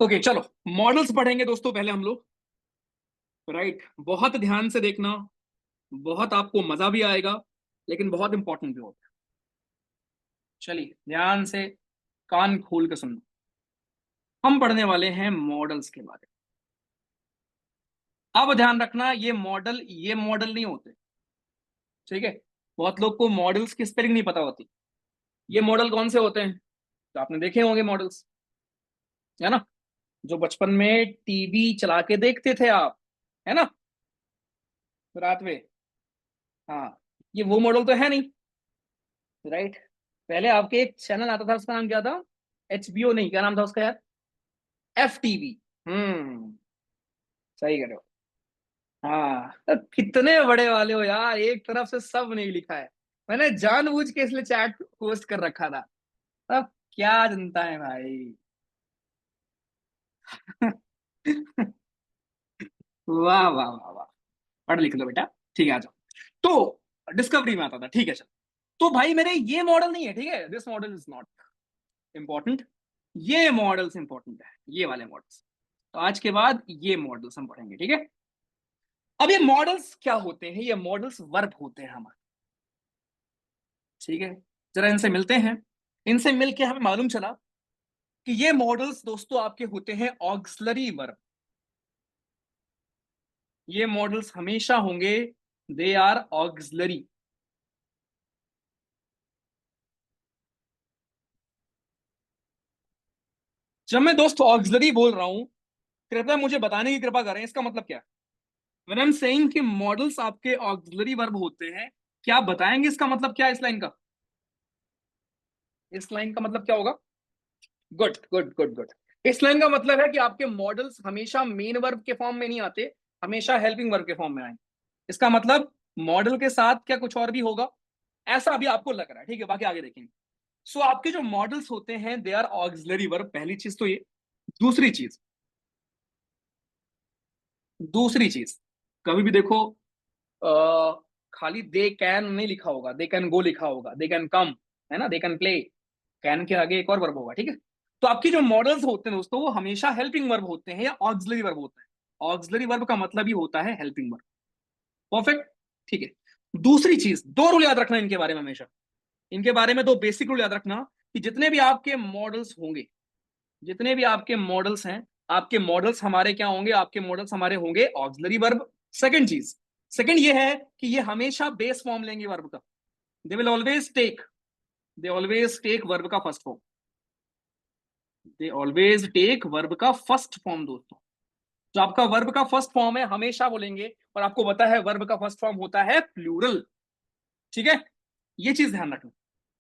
Okay चलो, models पढ़ेंगे दोस्तों पहले हम लोग। राइट, बहुत ध्यान से देखना, बहुत आपको मजा भी आएगा, लेकिन बहुत इंपॉर्टेंट भी होगा। चलिए ध्यान से कान खोल के सुनना। हम पढ़ने वाले हैं मॉडल्स के बारे में। अब ध्यान रखना, ये मॉडल नहीं होते, ठीक है। बहुत लोग को मॉडल्स की स्पेलिंग नहीं पता होती। ये मॉडल कौन से होते हैं तो आपने देखे होंगे मॉडल्स, है ना, जो बचपन में टीवी चला के देखते थे आप, है ना, रात में। हाँ, ये वो मॉडल तो है नहीं। राइट, पहले आपके एक चैनल आता था, उसका नाम क्या था? HBO नहीं, क्या नाम था उसका यार? FTV। हम्म, सही कह रहे हो। हाँ, तो कितने बड़े वाले हो यार, एक तरफ से सब नहीं लिखा है। मैंने जानबूझ के इसलिए चैट पोस्ट कर रखा था। अब क्या जनता है भाई। वाह वाह वाह वाह, पढ़ लिख लो बेटा। ठीक है, आ जाओ। तो डिस्कवरी में आता था, ठीक है चल। तो भाई मेरे ये मॉडल नहीं है, ठीक है, this model is not important. ये मॉडल्स इंपॉर्टेंट है, ये वाले मॉडल्स। तो आज के बाद ये मॉडल्स हम पढ़ेंगे, ठीक है। अब ये मॉडल्स क्या होते हैं? ये मॉडल्स वर्ब होते हैं हमारे, ठीक है। जरा इनसे मिलते हैं। इनसे मिलके हमें मालूम चला कि ये मॉडल्स दोस्तों आपके होते हैं ऑक्सिलरी वर्ब। ये मॉडल्स हमेशा होंगे, दे आर ऑक्सिलरी। जब मैं दोस्त ऑक्सिलरी बोल रहा हूं, कृपया मुझे बताने की कृपा करें इसका मतलब क्या है। व्हेन आई एम सेइंग कि मॉडल्स आपके ऑक्सिलरी वर्ब होते हैं, क्या आप बताएंगे इसका मतलब क्या है इस लाइन का? इस लाइन का मतलब क्या होगा? Good good good good. इस लाइन का मतलब है कि आपके मॉडल्स हमेशा मेन वर्ब के फॉर्म में नहीं आते, हमेशा हेल्पिंग वर्ब के फॉर्म में आएंगे। इसका मतलब मॉडल के साथ क्या कुछ और भी होगा, ऐसा अभी आपको लग रहा है, ठीक है, बाकी आगे देखेंगे। सो आपके जो मॉडल्स होते हैं दे आर ऑक्सिलरी वर्ब, पहली चीज तो ये। दूसरी चीज, दूसरी चीज, कभी भी देखो खाली दे कैन नहीं लिखा होगा, दे कैन गो लिखा होगा, दे कैन कम, है ना, दे कैन प्ले। कैन के आगे एक और वर्ब होगा, ठीक है। तो आपकी जो मॉडल्स होते हैं दोस्तों, वो हमेशा हेल्पिंग वर्ब होते हैं या ऑक्सिलरी वर्ब होते हैं। ऑक्सिलरी वर्ब का मतलब ही होता है हेल्पिंग वर्ब। परफेक्ट, ठीक है। दूसरी चीज, दो रूल याद रखना इनके बारे में हमेशा। इनके बारे में दो बेसिक रूल याद रखना कि जितने भी आपके मॉडल्स होंगे, जितने भी आपके मॉडल्स हैं, आपके मॉडल्स हमारे क्या होंगे? आपके मॉडल्स हमारे होंगे ऑक्सिलरी वर्ब। सेकंड चीज, सेकंड ये है कि ये हमेशा बेस फॉर्म लेंगे वर्ब का। They will always take, they always take verb का first form. They always take verb का फर्स्ट फॉर्म दोस्तों। जो आपका वर्ब का फर्स्ट फॉर्म है हमेशा बोलेंगे, और आपको पता है वर्ब का फर्स्ट फॉर्म होता है प्लूरल, ठीक है। ये चीज ध्यान रखना।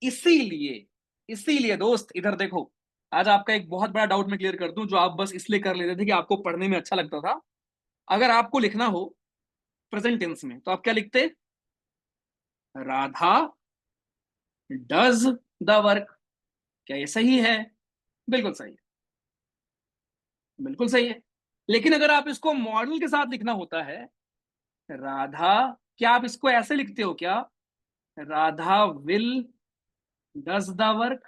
इसीलिए, इसीलिए दोस्त इधर देखो, आज आपका एक बहुत बड़ा डाउट मैं क्लियर कर दूं, जो आप बस इसलिए कर लेते थे कि आपको पढ़ने में अच्छा लगता था। अगर आपको लिखना हो प्रेजेंट टेंस में तो आप क्या लिखते? Radha does the work. क्या ये सही है? बिल्कुल सही है, बिल्कुल सही है। लेकिन अगर आप इसको मॉडल के साथ लिखना होता है, राधा, क्या आप इसको ऐसे लिखते हो क्या? Radha will does the work.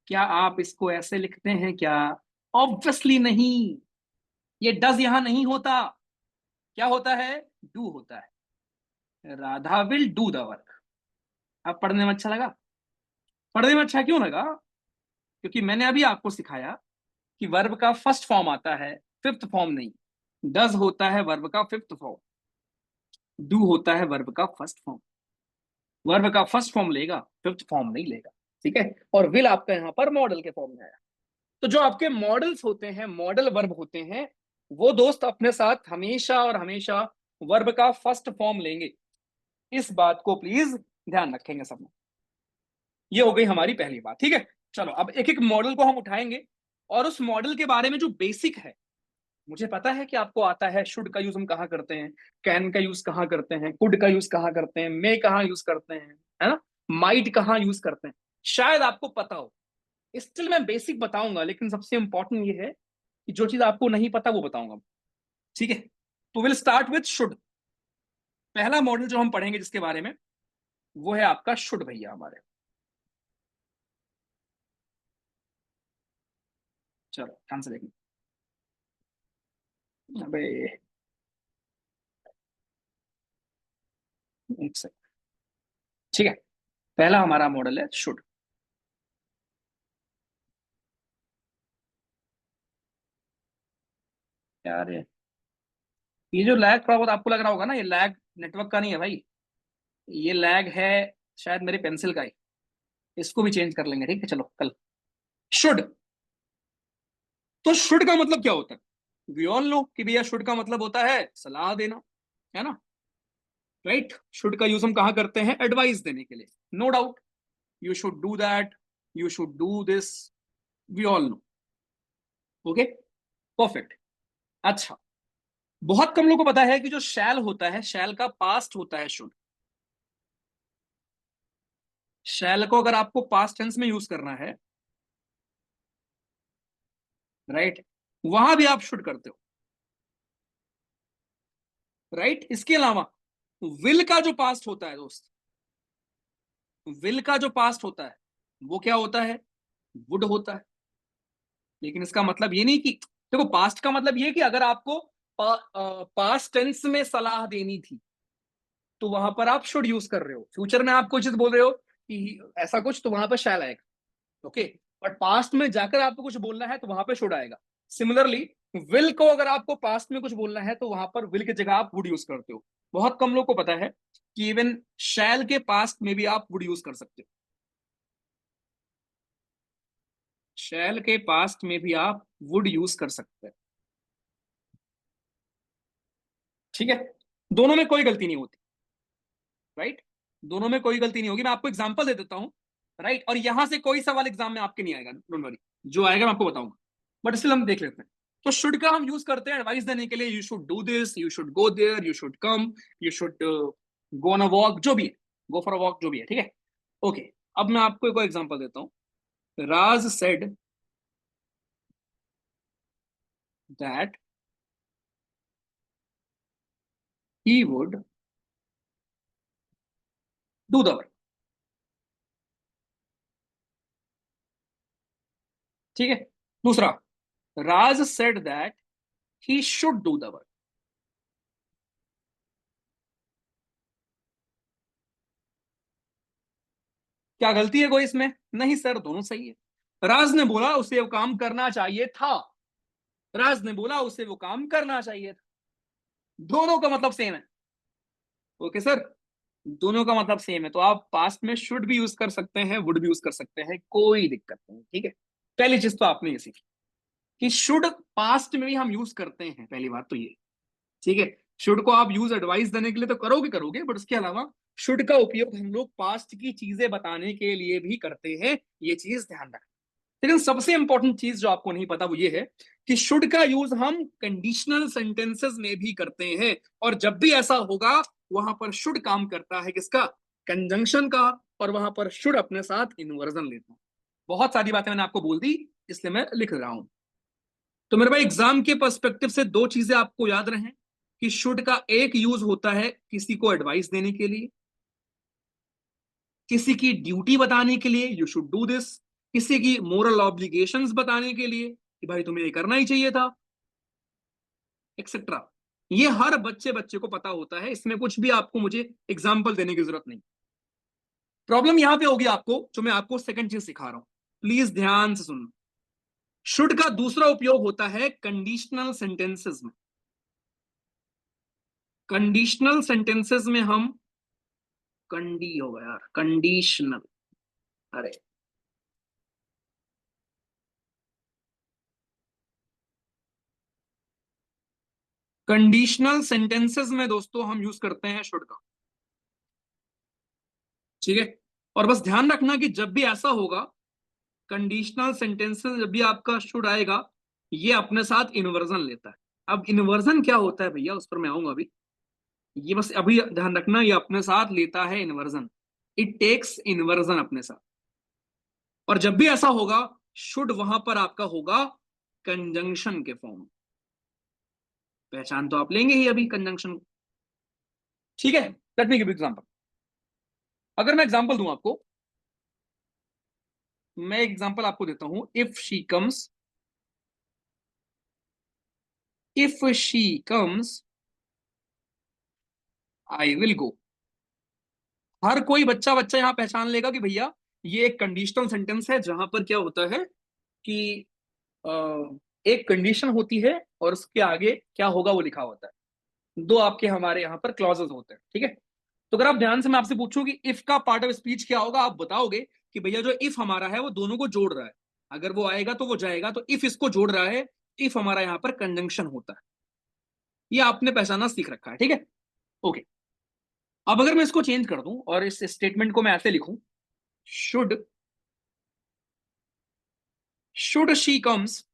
क्या आप इसको ऐसे लिखते हैं क्या? ऑब्वियसली नहीं। ये डज यहां नहीं होता, क्या होता है? डू होता है। Radha will do the work. अब पढ़ने में अच्छा लगा? पढ़ने में अच्छा क्यों लगा? क्योंकि मैंने अभी आपको सिखाया कि वर्ब का फर्स्ट फॉर्म आता है, फिफ्थ फॉर्म नहीं। डज होता है वर्ब का फिफ्थ फॉर्म, डू होता है वर्ब का फर्स्ट फॉर्म। वर्ब का फर्स्ट फॉर्म लेगा, फिफ्थ फॉर्म नहीं लेगा, ठीक है। और विल आपका यहां पर मॉडल के फॉर्म में आया। तो जो आपके मॉडल्स होते हैं, मॉडल वर्ब होते हैं, वो दोस्त अपने साथ हमेशा और हमेशा वर्ब का फर्स्ट फॉर्म लेंगे। इस बात को प्लीज ध्यान रखेंगे सब लोग। ये हो गई हमारी पहली बात, ठीक है। चलो अब एक एक मॉडल को हम उठाएंगे, और उस मॉडल के बारे में जो बेसिक है, मुझे पता है कि आपको आता है। शुड का यूज हम कहाँ करते हैं, कैन का यूज कहाँ करते हैं, कुड का यूज कहाँ करते हैं, मे कहाँ यूज करते हैं, है ना, माइट कहाँ यूज करते हैं, शायद आपको पता हो। स्टिल मैं बेसिक बताऊंगा, लेकिन सबसे इंपॉर्टेंट ये है कि जो चीज आपको नहीं पता वो बताऊंगा, ठीक है। तो विल स्टार्ट विथ शुड। पहला मॉडल जो हम पढ़ेंगे जिसके बारे में, वो है आपका शुड भैया हमारे। चलो ध्यान से देखना। अबे एक सेकंड। ठीक है, पहला हमारा मॉडल है शुड। यार ये जो लैग थोड़ा बहुत आपको लग रहा होगा ना, ये लैग नेटवर्क का नहीं है भाई, ये लैग है शायद मेरे पेंसिल का ही। इसको भी चेंज कर लेंगे, ठीक है, चलो कल। शुड, तो शुड का मतलब क्या होता है? वी ऑल नो कि भैया शुड का मतलब होता है सलाह देना, है ना? राइट, शुड का यूज हम कहाँ करते हैं? एडवाइस देने के लिए, no doubt. You should do that, you should do this, we all know. Okay, perfect. अच्छा, बहुत कम लोगों को पता है कि जो शैल होता है, शैल का पास्ट होता है शुड। शैल को अगर आपको पास्ट टेंस में यूज करना है, राइट, वहां भी आप शुड करते हो, राइट। इसके अलावा विल का जो पास्ट होता है दोस्त, विल का जो पास्ट होता है वो क्या होता है? वुड होता है। लेकिन इसका मतलब ये नहीं कि, देखो पास्ट का मतलब ये कि अगर आपको पास्ट टेंस में सलाह देनी थी तो वहां पर आप शुड यूज कर रहे हो। फ्यूचर में आप कोई चीज बोल रहे हो कि ऐसा कुछ, तो वहां पर शैल आएगा। ओके, बट पास्ट में जाकर आपको कुछ बोलना है तो वहां पे शुड आएगा। सिमिलरली विल को अगर आपको पास्ट में कुछ बोलना है तो वहां पर विल की जगह आप वुड यूज करते हो। बहुत कम लोग को पता है कि इवन शैल के पास्ट में भी आप वुड यूज कर सकते हो। शैल के पास्ट में भी आप वुड यूज कर सकते हैं, ठीक है। दोनों में कोई गलती नहीं होती, राइट। दोनों में कोई गलती नहीं होगी। मैं आपको एग्जांपल दे देता हूं, राइट, और यहां से कोई सवाल एग्जाम में आपके नहीं आएगा, डोंट वरी। जो आएगा मैं आपको बताऊंगा, बट स्टिल हम देख लेते हैं। तो शुड का हम यूज करते हैं एडवाइस देने के लिए। You should do this, you should go there, you should come, you should go on a walk, जो भी है, गो फॉर अ वॉक, जो भी है, ठीक है। ओके, अब मैं आपको एक एग्जांपल देता हूं। Raj said that he would do the work, ठीक है। दूसरा, Raj said that he should do the work. क्या गलती है कोई इसमें? नहीं सर, दोनों सही है। राज ने बोला उसे वो काम करना चाहिए था, राज ने बोला उसे वो काम करना चाहिए था, दोनों का मतलब सेम है। ओके सर, दोनों का मतलब सेम है, तो आप पास्ट में शुड भी यूज कर सकते हैं, वुड भी यूज कर सकते हैं, कोई दिक्कत नहीं, ठीक है। पहली चीज तो आपने ये सीखी कि शुड पास्ट में भी हम यूज करते हैं, पहली बात तो ये, ठीक है। शुड को आप यूज एडवाइस देने के लिए तो करोगे करोगे, बट उसके अलावा शुड का उपयोग हम लोग पास्ट की चीजें बताने के लिए भी करते हैं, ये चीज ध्यान रखना। लेकिन सबसे इंपॉर्टेंट चीज जो आपको नहीं पता वो ये है कि शुड का यूज हम कंडीशनल सेंटेंसेस में भी करते हैं, और जब भी ऐसा होगा वहां पर शुड काम करता है किसका? कंजंक्शन का, और वहां पर शुड अपने साथ इन्वर्जन लेता है। बहुत सारी बातें मैंने आपको बोल दी, इसलिए मैं लिख रहा हूं। तो मेरे भाई एग्जाम के पर्सपेक्टिव से दो चीजें आपको याद रहें कि शुड का एक यूज होता है किसी को एडवाइस देने के लिए, किसी की ड्यूटी बताने के लिए, यू शुड डू दिस, किसी की मोरल ऑब्लिगेशंस बताने के लिए कि भाई तुम्हें ये करना ही चाहिए था, एक्सेट्रा। ये हर बच्चे बच्चे को पता होता है, इसमें कुछ भी आपको मुझे एग्जाम्पल देने की जरूरत नहीं। प्रॉब्लम यहां पे होगी आपको, जो मैं आपको सेकंड चीज सिखा रहा हूं, प्लीज ध्यान से सुनना। शुड का दूसरा उपयोग होता है कंडीशनल सेंटेंसेस में। कंडीशनल सेंटेंसेस में हम, कंडी होगा यार, कंडीशनल, अरे कंडीशनल सेंटेंसेस में दोस्तों हम यूज करते हैं शुड का, ठीक है। और बस ध्यान रखना कि जब भी ऐसा होगा, कंडीशनल सेंटेंसेस जब भी आपका शुड आएगा, ये अपने साथ इन्वर्जन लेता है। अब इन्वर्जन क्या होता है भैया, उस पर मैं आऊंगा अभी। ये बस अभी ध्यान रखना, ये अपने साथ लेता है इन्वर्जन, इट टेक्स इन्वर्जन अपने साथ। और जब भी ऐसा होगा, शुड वहां पर आपका होगा कंजंक्शन के फॉर्म। पहचान तो आप लेंगे ही अभी कंजंक्शन, ठीक है। Let me give example. अगर मैं एग्जांपल दूं आपको, मैं एग्जांपल आपको देता हूं, if she comes if she comes I will go. हर कोई बच्चा बच्चा यहाँ पहचान लेगा कि भैया ये एक कंडीशनल सेंटेंस है, जहां पर क्या होता है कि अ, एक कंडीशन होती है और उसके आगे क्या होगा वो लिखा होता है। दो आपके हमारे यहाँ पर क्लॉजेस होते हैं, ठीक है। तो अगर आप ध्यान से, मैं आपसे पूछूं कि इफ का पार्ट ऑफ स्पीच क्या होगा, आप बताओगे कि भैया जो इफ हमारा है वो दोनों को जोड़ रहा है। अगर वो आएगा तो वो जाएगा, तो इफ इसको जोड़ रहा है। इफ हमारा यहाँ पर कंजंक्शन होता है। ये आपने पहचाना सीख रखा है, ठीक है। ओके, अब अगर मैं इसको चेंज कर दूं और इस स्टेटमेंट को मैं ऐसे लिखूं, should should she comes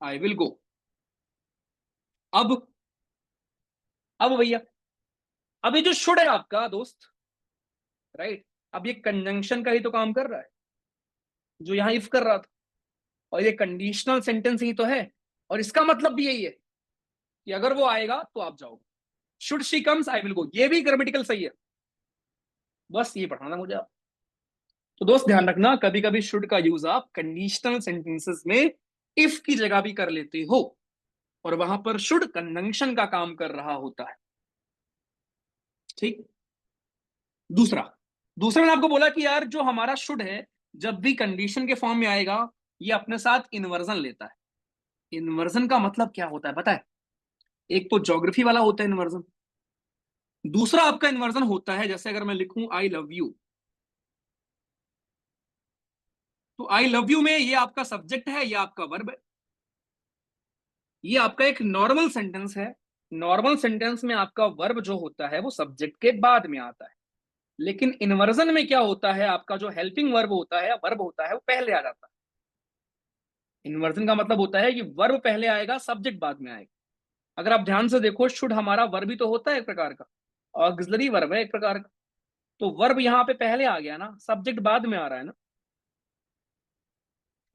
I will गो। अब अब भैया, अब ये जो शुड है आपका दोस्त, राइट, अब ये कंजंक्शन का ही तो काम कर रहा है जो यहां इफ कर रहा था, और ये कंडीशनल सेंटेंस ही तो है, और इसका मतलब भी यही है कि अगर वो आएगा तो आप जाओगे। Should she comes I will गो, ये भी ग्रामेटिकल सही है, बस ये पढ़ाना मुझे आप। तो दोस्त ध्यान रखना, कभी कभी शुड का यूज आप कंडीशनल सेंटेंसेस में इफ की जगह भी कर लेते हो, और वहां पर शुड कंजंक्शन का काम कर रहा होता है, ठीक। दूसरा दूसरा मैंने आपको बोला कि यार जो हमारा शुड है, जब भी कंडीशन के फॉर्म में आएगा, ये अपने साथ इन्वर्जन लेता है। इन्वर्जन का मतलब क्या होता है पता है? एक तो ज्योग्राफी वाला होता है इन्वर्जन, दूसरा आपका इन्वर्जन होता है, जैसे अगर मैं लिखूं आई लव यू, तो आई लव यू में ये आपका सब्जेक्ट है, ये आपका वर्ब है। ये आपका एक नॉर्मल सेंटेंस है। नॉर्मल सेंटेंस में आपका वर्ब जो होता है वो सब्जेक्ट के बाद में आता है। लेकिन इन्वर्जन में क्या होता है, आपका जो हेल्पिंग वर्ब होता है, वर्ब होता है, वो पहले आ जाता है। इन्वर्जन का मतलब होता है कि वर्ब पहले आएगा, सब्जेक्ट बाद में आएगा। अगर आप ध्यान से देखो, शुड हमारा वर्ब ही तो होता है एक प्रकार का, ऑक्सिलरी वर्ब है एक प्रकार का। तो वर्ब यहाँ पे पहले आ गया ना, सब्जेक्ट बाद में आ रहा है ना,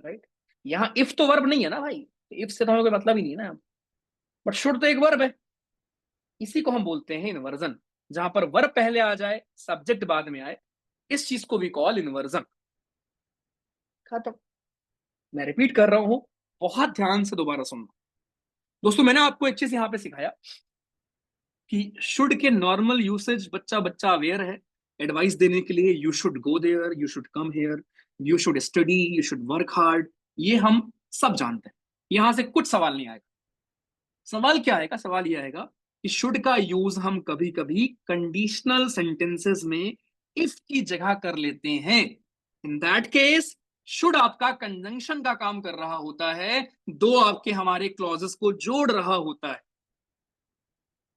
राइट। यहाँ इफ तो वर्ब नहीं है ना भाई, इफ से तो हमें कोई मतलब ही नहीं है ना, बट शुड तो एक वर्ब है। इसी को हम बोलते हैं इन्वर्जन, जहां पर वर्ब पहले आ जाए, सब्जेक्ट बाद में आए, इस चीज को भी कॉल इन्वर्जन। खत्म। मैं रिपीट कर रहा हूं, बहुत ध्यान से दोबारा सुनना। दोस्तों मैंने आपको एक चीज यहाँ पे सिखाया कि शुड के नॉर्मल यूसेज बच्चा बच्चा अवेयर है। एडवाइस देने के लिए you should go there, you should come here, you should study, you should work hard, ये हम सब जानते हैं। यहां से कुछ सवाल नहीं आएगा। सवाल क्या आएगा? सवाल ये आएगा कि शुड का यूज हम कभी कभी कंडीशनल सेंटेंसेस में इफ की जगह कर लेते हैं। इन दैट केस शुड आपका कंजंक्शन का काम कर रहा होता है, दो आपके हमारे क्लॉजेस को जोड़ रहा होता है,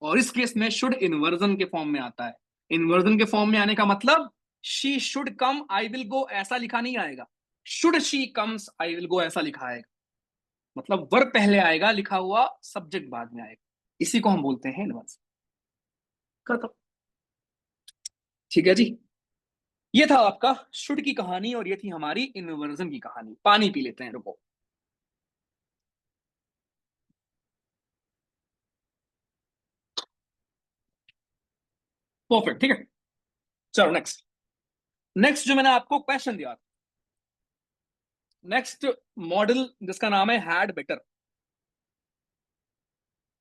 और इस केस में शुड इन्वर्जन के फॉर्म में आता है। इन्वर्जन के फॉर्म में आने का मतलब she should come I will गो ऐसा लिखा नहीं आएगा, should she comes I will गो ऐसा लिखा आएगा। मतलब वर्ब पहले आएगा लिखा हुआ, सब्जेक्ट बाद में आएगा। इसी को हम बोलते हैं इन्वर्स। खत्म। ठीक है जी। ये था आपका शुड की कहानी, और ये थी हमारी इन्वर्जन की कहानी। पानी पी लेते हैं, रुको। परफेक्ट, ठीक है। चलो नेक्स्ट। नेक्स्ट जो मैंने आपको क्वेश्चन दिया, नेक्स्ट मॉडल जिसका नाम है हैड बेटर।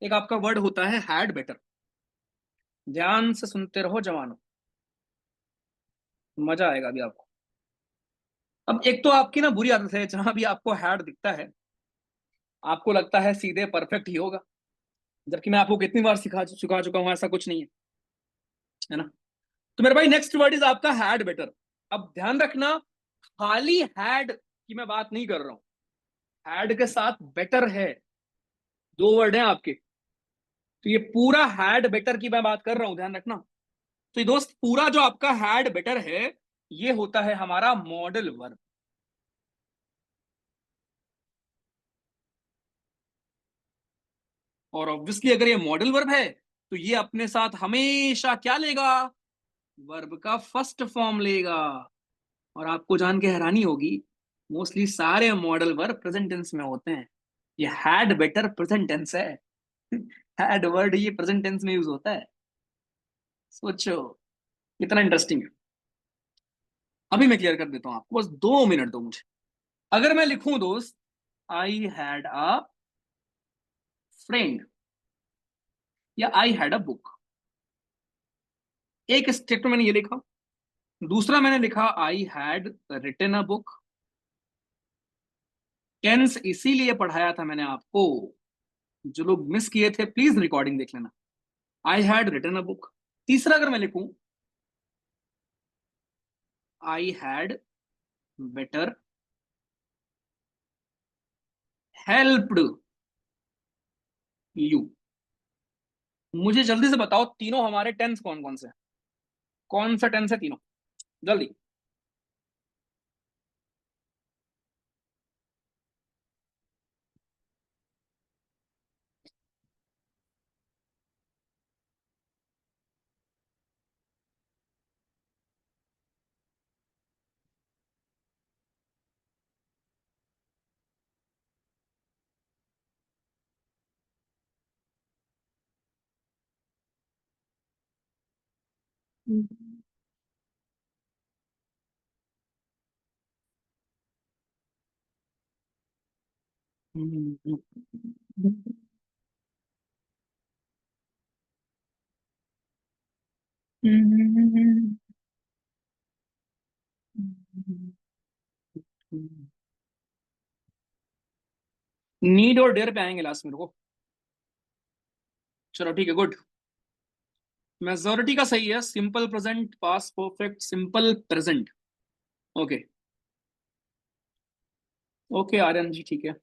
एक आपका वर्ड होता है हैड बेटर। ध्यान से सुनते रहो जवानों, मजा आएगा अभी आपको। अब एक तो आपकी ना बुरी आदत है, जहां भी आपको हैड दिखता है आपको लगता है सीधे परफेक्ट ही होगा, जबकि मैं आपको कितनी बार सिखा चुका हूं ऐसा कुछ नहीं है ना। तो मेरे भाई नेक्स्ट वर्ड इज आपका हैड बेटर। अब ध्यान रखना, खाली हैड की मैं बात नहीं कर रहा हूं, हैड के साथ बेटर है, दो वर्ड हैं आपके। तो ये पूरा हैड बेटर की मैं बात कर रहा हूं, ध्यान रखना। तो ये दोस्त पूरा जो आपका हैड बेटर है, ये होता है हमारा मॉडल वर्ब। और ऑब्वियसली अगर ये मॉडल वर्ब है, तो ये अपने साथ हमेशा क्या लेगा? वर्ब का फर्स्ट फॉर्म लेगा। और आपको जान के हैरानी होगी, मोस्टली सारे मॉडल वर्ब प्रेजेंट टेंस में होते हैं। ये हैड बेटर प्रेजेंट टेंस है। हैड वर्ड ये प्रेजेंट टेंस में यूज होता है। सोचो कितना इंटरेस्टिंग है। अभी मैं क्लियर कर देता हूं आपको, बस 2 मिनट दो मुझे। अगर मैं लिखूं दोस्त, आई हैड अ फ्रेंड या आई हैड अ बुक। एक स्टेटमेंट मैंने ये लिखा, दूसरा मैंने लिखा I had written a book. Tense इसीलिए पढ़ाया था मैंने आपको, जो लोग मिस किए थे प्लीज रिकॉर्डिंग देख लेना। I had written a book. तीसरा अगर मैं लिखूं, I had better helped you. मुझे जल्दी से बताओ तीनों हमारे टेंस कौन कौन से हैं? कौन सा टेंस है तीनों, जल्दी। नीड और डेयर पे आएंगे लास्ट में को। चलो ठीक है, गुड। मेजोरिटी का सही है, simple present, past perfect, simple present. Okay. Okay Aryan ji, ठीक है।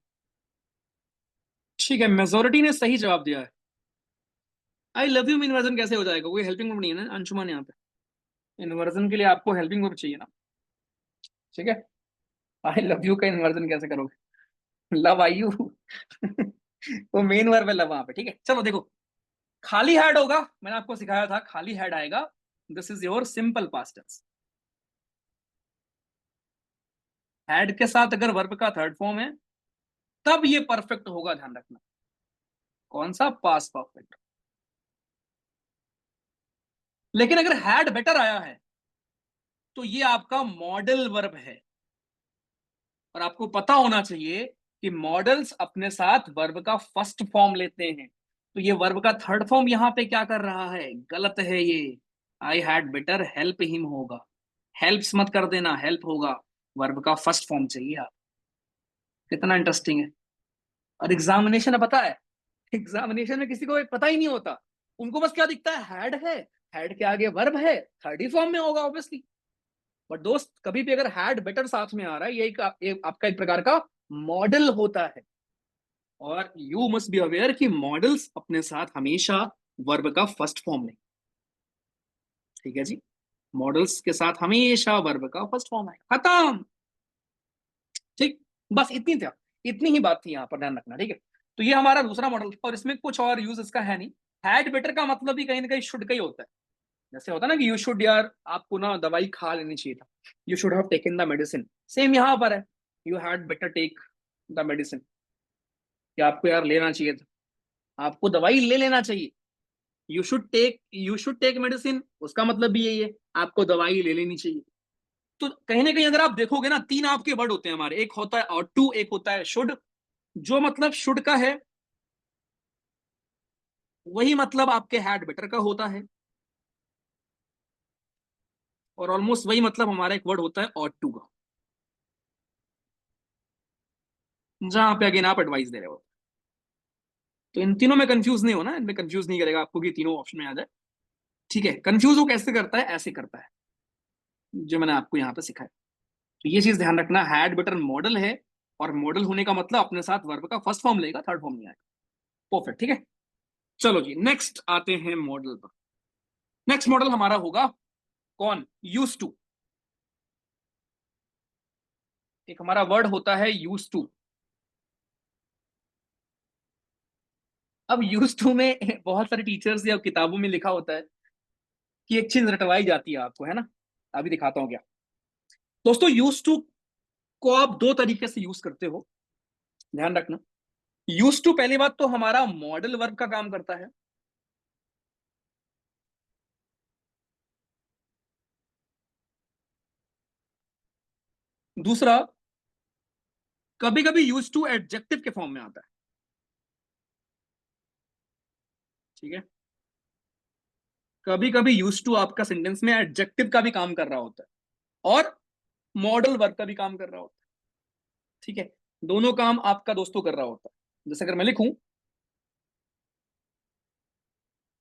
ठीक है, मेजोरिटी ने सही जवाब दिया है। आई लव यू में इन्वर्जन कैसे हो जाएगा, कोई हेल्पिंग वर्ब नहीं है ना अंशुमान यहाँ पे। इन्वर्जन के लिए आपको हेल्पिंग वर्ब चाहिए ना। ठीक है, आई लव यू का इन्वर्जन कैसे करोगे, लव आई यू। वो मेन वर्ब है लव वहां पे। ठीक है, चलो देखो, खाली हेड होगा, मैंने आपको सिखाया था खाली हेड आएगा, this is your simple past tense. Had के साथ अगर वर्ब का थर्ड फॉर्म है तब ये परफेक्ट होगा, ध्यान रखना। कौन सा, पास्ट परफेक्ट। लेकिन अगर हैड बेटर आया है तो ये आपका मॉडल वर्ब है, और आपको पता होना चाहिए कि मॉडल्स अपने साथ वर्ब का फर्स्ट फॉर्म लेते हैं। तो ये वर्ब का थर्ड फॉर्म यहां पे क्या कर रहा है, गलत है ये। आई हैड बेटर हेल्प हिम होगा, हेल्प्स मत कर देना, हेल्प होगा। वर्ब का फर्स्ट फॉर्म चाहिए आप। कितना इंटरेस्टिंग है। और एग्जामिनेशन में पता है, एग्जामिनेशन में किसी को पता ही नहीं होता, उनको बस क्या दिखता है, हेड के आगे वर्ब है, थर्ड ही फॉर्म में होगा ऑब्वियसली। बट दोस्त, कभी भी अगर हैड बेटर साथ में आ रहा है, ये आपका एक प्रकार का मॉडल होता है। और यू मस्ट बी अवेयर कि मॉडल्स अपने साथ हमेशा वर्ब का फर्स्ट फॉर्म लें। ठीक है जी, मॉडल्स के साथ हमेशा वर्ब का फर्स्ट फॉर्म है, खत्म। ठीक, बस इतनी था, इतनी ही बात थी यहाँ पर, ध्यान रखना। ठीक है, तो ये हमारा दूसरा मॉडल था, और इसमें कुछ और यूज इसका है नहीं। हैड बेटर का मतलब भी कहीं ना कहीं शुड का ही होता है। जैसे होता है ना कि यू शुड, यार आपको ना दवाई खा लेनी चाहिए था, you should have taken the medicine. Same यहाँ पर है, you had better take the medicine, कि आपको यार लेना चाहिए था, आपको दवाई ले लेना चाहिए। यू शुड टेक मेडिसिन, उसका मतलब भी यही है, आपको दवाई ले लेनी चाहिए। तो कहीं ना कहीं अगर आप देखोगे ना, तीन आपके वर्ड होते हैं हमारे, एक होता है और टू, एक होता है शुड। जो मतलब शुड का है वही मतलब आपके हैड बेटर का होता है, और ऑलमोस्ट वही मतलब हमारा एक वर्ड होता है और टू का, जहां पे अगेन आप एडवाइस दे रहे हो। तो इन तीनों में कंफ्यूज नहीं होना, इनमें कंफ्यूज नहीं करेगा आपको कि तीनों ऑप्शन में आ जाए। ठीक है, कंफ्यूज वो कैसे करता है, ऐसे करता है, जो मैंने आपको यहाँ पे सिखाया। तो ये चीज ध्यान रखना, हैड बेटर मॉडल है, और मॉडल होने का मतलब अपने साथ वर्ब का फर्स्ट फॉर्म लेगा, थर्ड फॉर्म नहीं आएगा। परफेक्ट, ठीक है। चलो जी, नेक्स्ट आते हैं मॉडल पर। नेक्स्ट मॉडल हमारा होगा कौन, यूज टू। एक हमारा वर्ड होता है यूज टू। अब यूज टू में बहुत सारे टीचर्स या किताबों में लिखा होता है कि एक चीज रटवाई जाती है आपको, है ना। अभी दिखाता हूँ क्या। दोस्तों, यूज टू को आप दो तरीके से यूज करते हो, ध्यान रखना। यूज टू पहली बात तो हमारा मॉडल वर्ब का काम करता है। दूसरा, कभी कभी यूज टू एडजेक्टिव के फॉर्म में आता है, ठीक है। कभी कभी यूज टू आपका सेंटेंस में एडजेक्टिव का भी काम कर रहा होता है और मॉडल वर्ब का भी काम कर रहा होता है, ठीक है। दोनों काम आपका दोस्तों कर रहा होता है। जैसे अगर मैं लिखूं,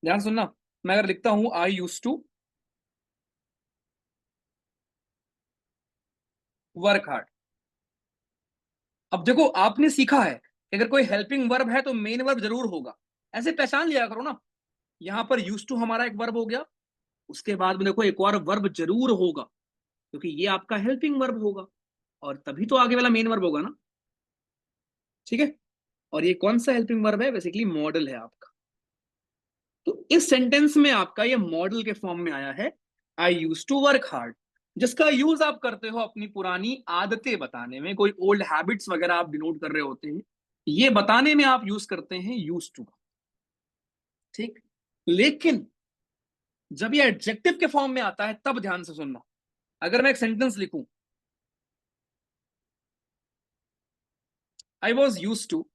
ध्यान सुनना, मैं अगर लिखता हूं आई यूज टू वर्क हार्ड। अब देखो आपने सीखा है कि अगर कोई हेल्पिंग वर्ब है तो मेन वर्ब जरूर होगा, ऐसे पहचान लिया करो ना। यहां पर यूज टू हमारा एक वर्ब हो गया, उसके बाद में देखो एक और वर्ब जरूर होगा, क्योंकि ये आपका हेल्पिंग वर्ब होगा और तभी तो आगे वाला मेन वर्ब होगा ना, ठीक है। और ये कौन सा हेल्पिंग वर्ब है? बेसिकली मॉडल है आपका। तो इस सेंटेंस में आपका ये मॉडल के फॉर्म में आया है, आई यूज टू वर्क हार्ड, जिसका यूज आप करते हो अपनी पुरानी आदतें बताने में, कोई ओल्ड हैबिट्स वगैरह आप डिनोट कर रहे होते हैं, ये बताने में आप यूज करते हैं यूज टू का, ठीक। लेकिन जब ये एडजेक्टिव के फॉर्म में आता है तब ध्यान से सुनना। अगर मैं एक सेंटेंस लिखूं, I was use to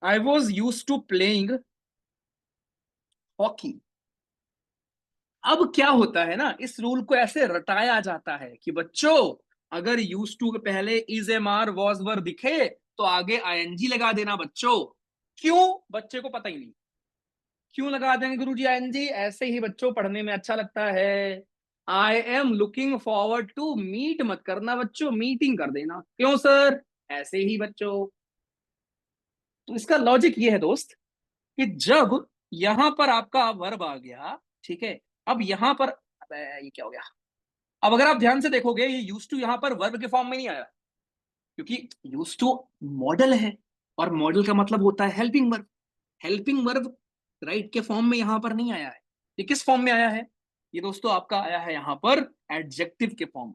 I was use to playing hockey. अब क्या होता है ना, इस रूल को ऐसे रटाया जाता है कि बच्चों अगर यूज टू के पहले is am are was were दिखे तो आगे आईएनजी लगा देना बच्चों। क्यों? बच्चे को पता ही नहीं क्यों लगा देंगे गुरुजी आईएनजी, ऐसे ही बच्चों पढ़ने में अच्छा लगता है। I am looking forward to meet मत करना बच्चों, मीटिंग कर देना। क्यों सर? ऐसे ही बच्चों। तो इसका लॉजिक ये है दोस्त कि जब यहां पर आपका वर्ब आ गया, ठीक है, अब यहां पर, अबे ये क्या हो गया, अब अगर आप ध्यान से देखोगे ये यूज टू यहां पर वर्ब के फॉर्म में नहीं आया, क्योंकि यूज टू मॉडल है और मॉडल का मतलब होता है helping verb. Helping verb right के फॉर्म में यहां पर नहीं आया है। ये किस फॉर्म में आया है? ये दोस्तों आपका आया है यहां पर एडजेक्टिव के फॉर्म,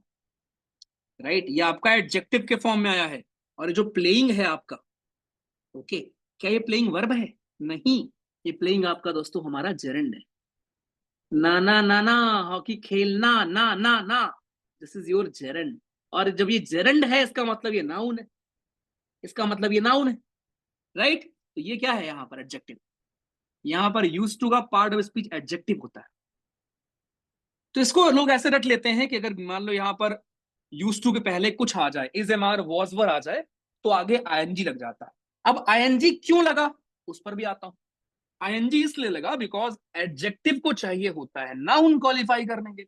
राइट, ये आपका एडजेक्टिव के फॉर्म में आया है। और जो प्लेइंग है आपका, ओके, क्या ये प्लेइंग वर्ब है? नहीं, ये प्लेइंग आपका दोस्तों हमारा जेरंड है। ना ना ना ना, हॉकी खेलना ना ना ना, दिस इज योर जेरंड। और जब ये जेरंड है इसका मतलब ये नाउन है, इसका मतलब ये नाउन है, राइट। तो ये क्या है यहाँ पर? एडजेक्टिव। यहाँ पर यूज टू का पार्ट ऑफ स्पीच एडजेक्टिव होता है। तो इसको लोग ऐसे रख लेते हैं कि अगर मान लो यहाँ पर यूज टू के पहले कुछ आ जाए, is am are was were आ जाए, तो आगे आईएनजी लग जाता है। अब आईएनजी क्यों लगा, उस पर भी आता हूं। आईएनजी इसलिए लगा बिकॉज एडजेक्टिव को चाहिए होता है नाउन क्वालिफाई करने के।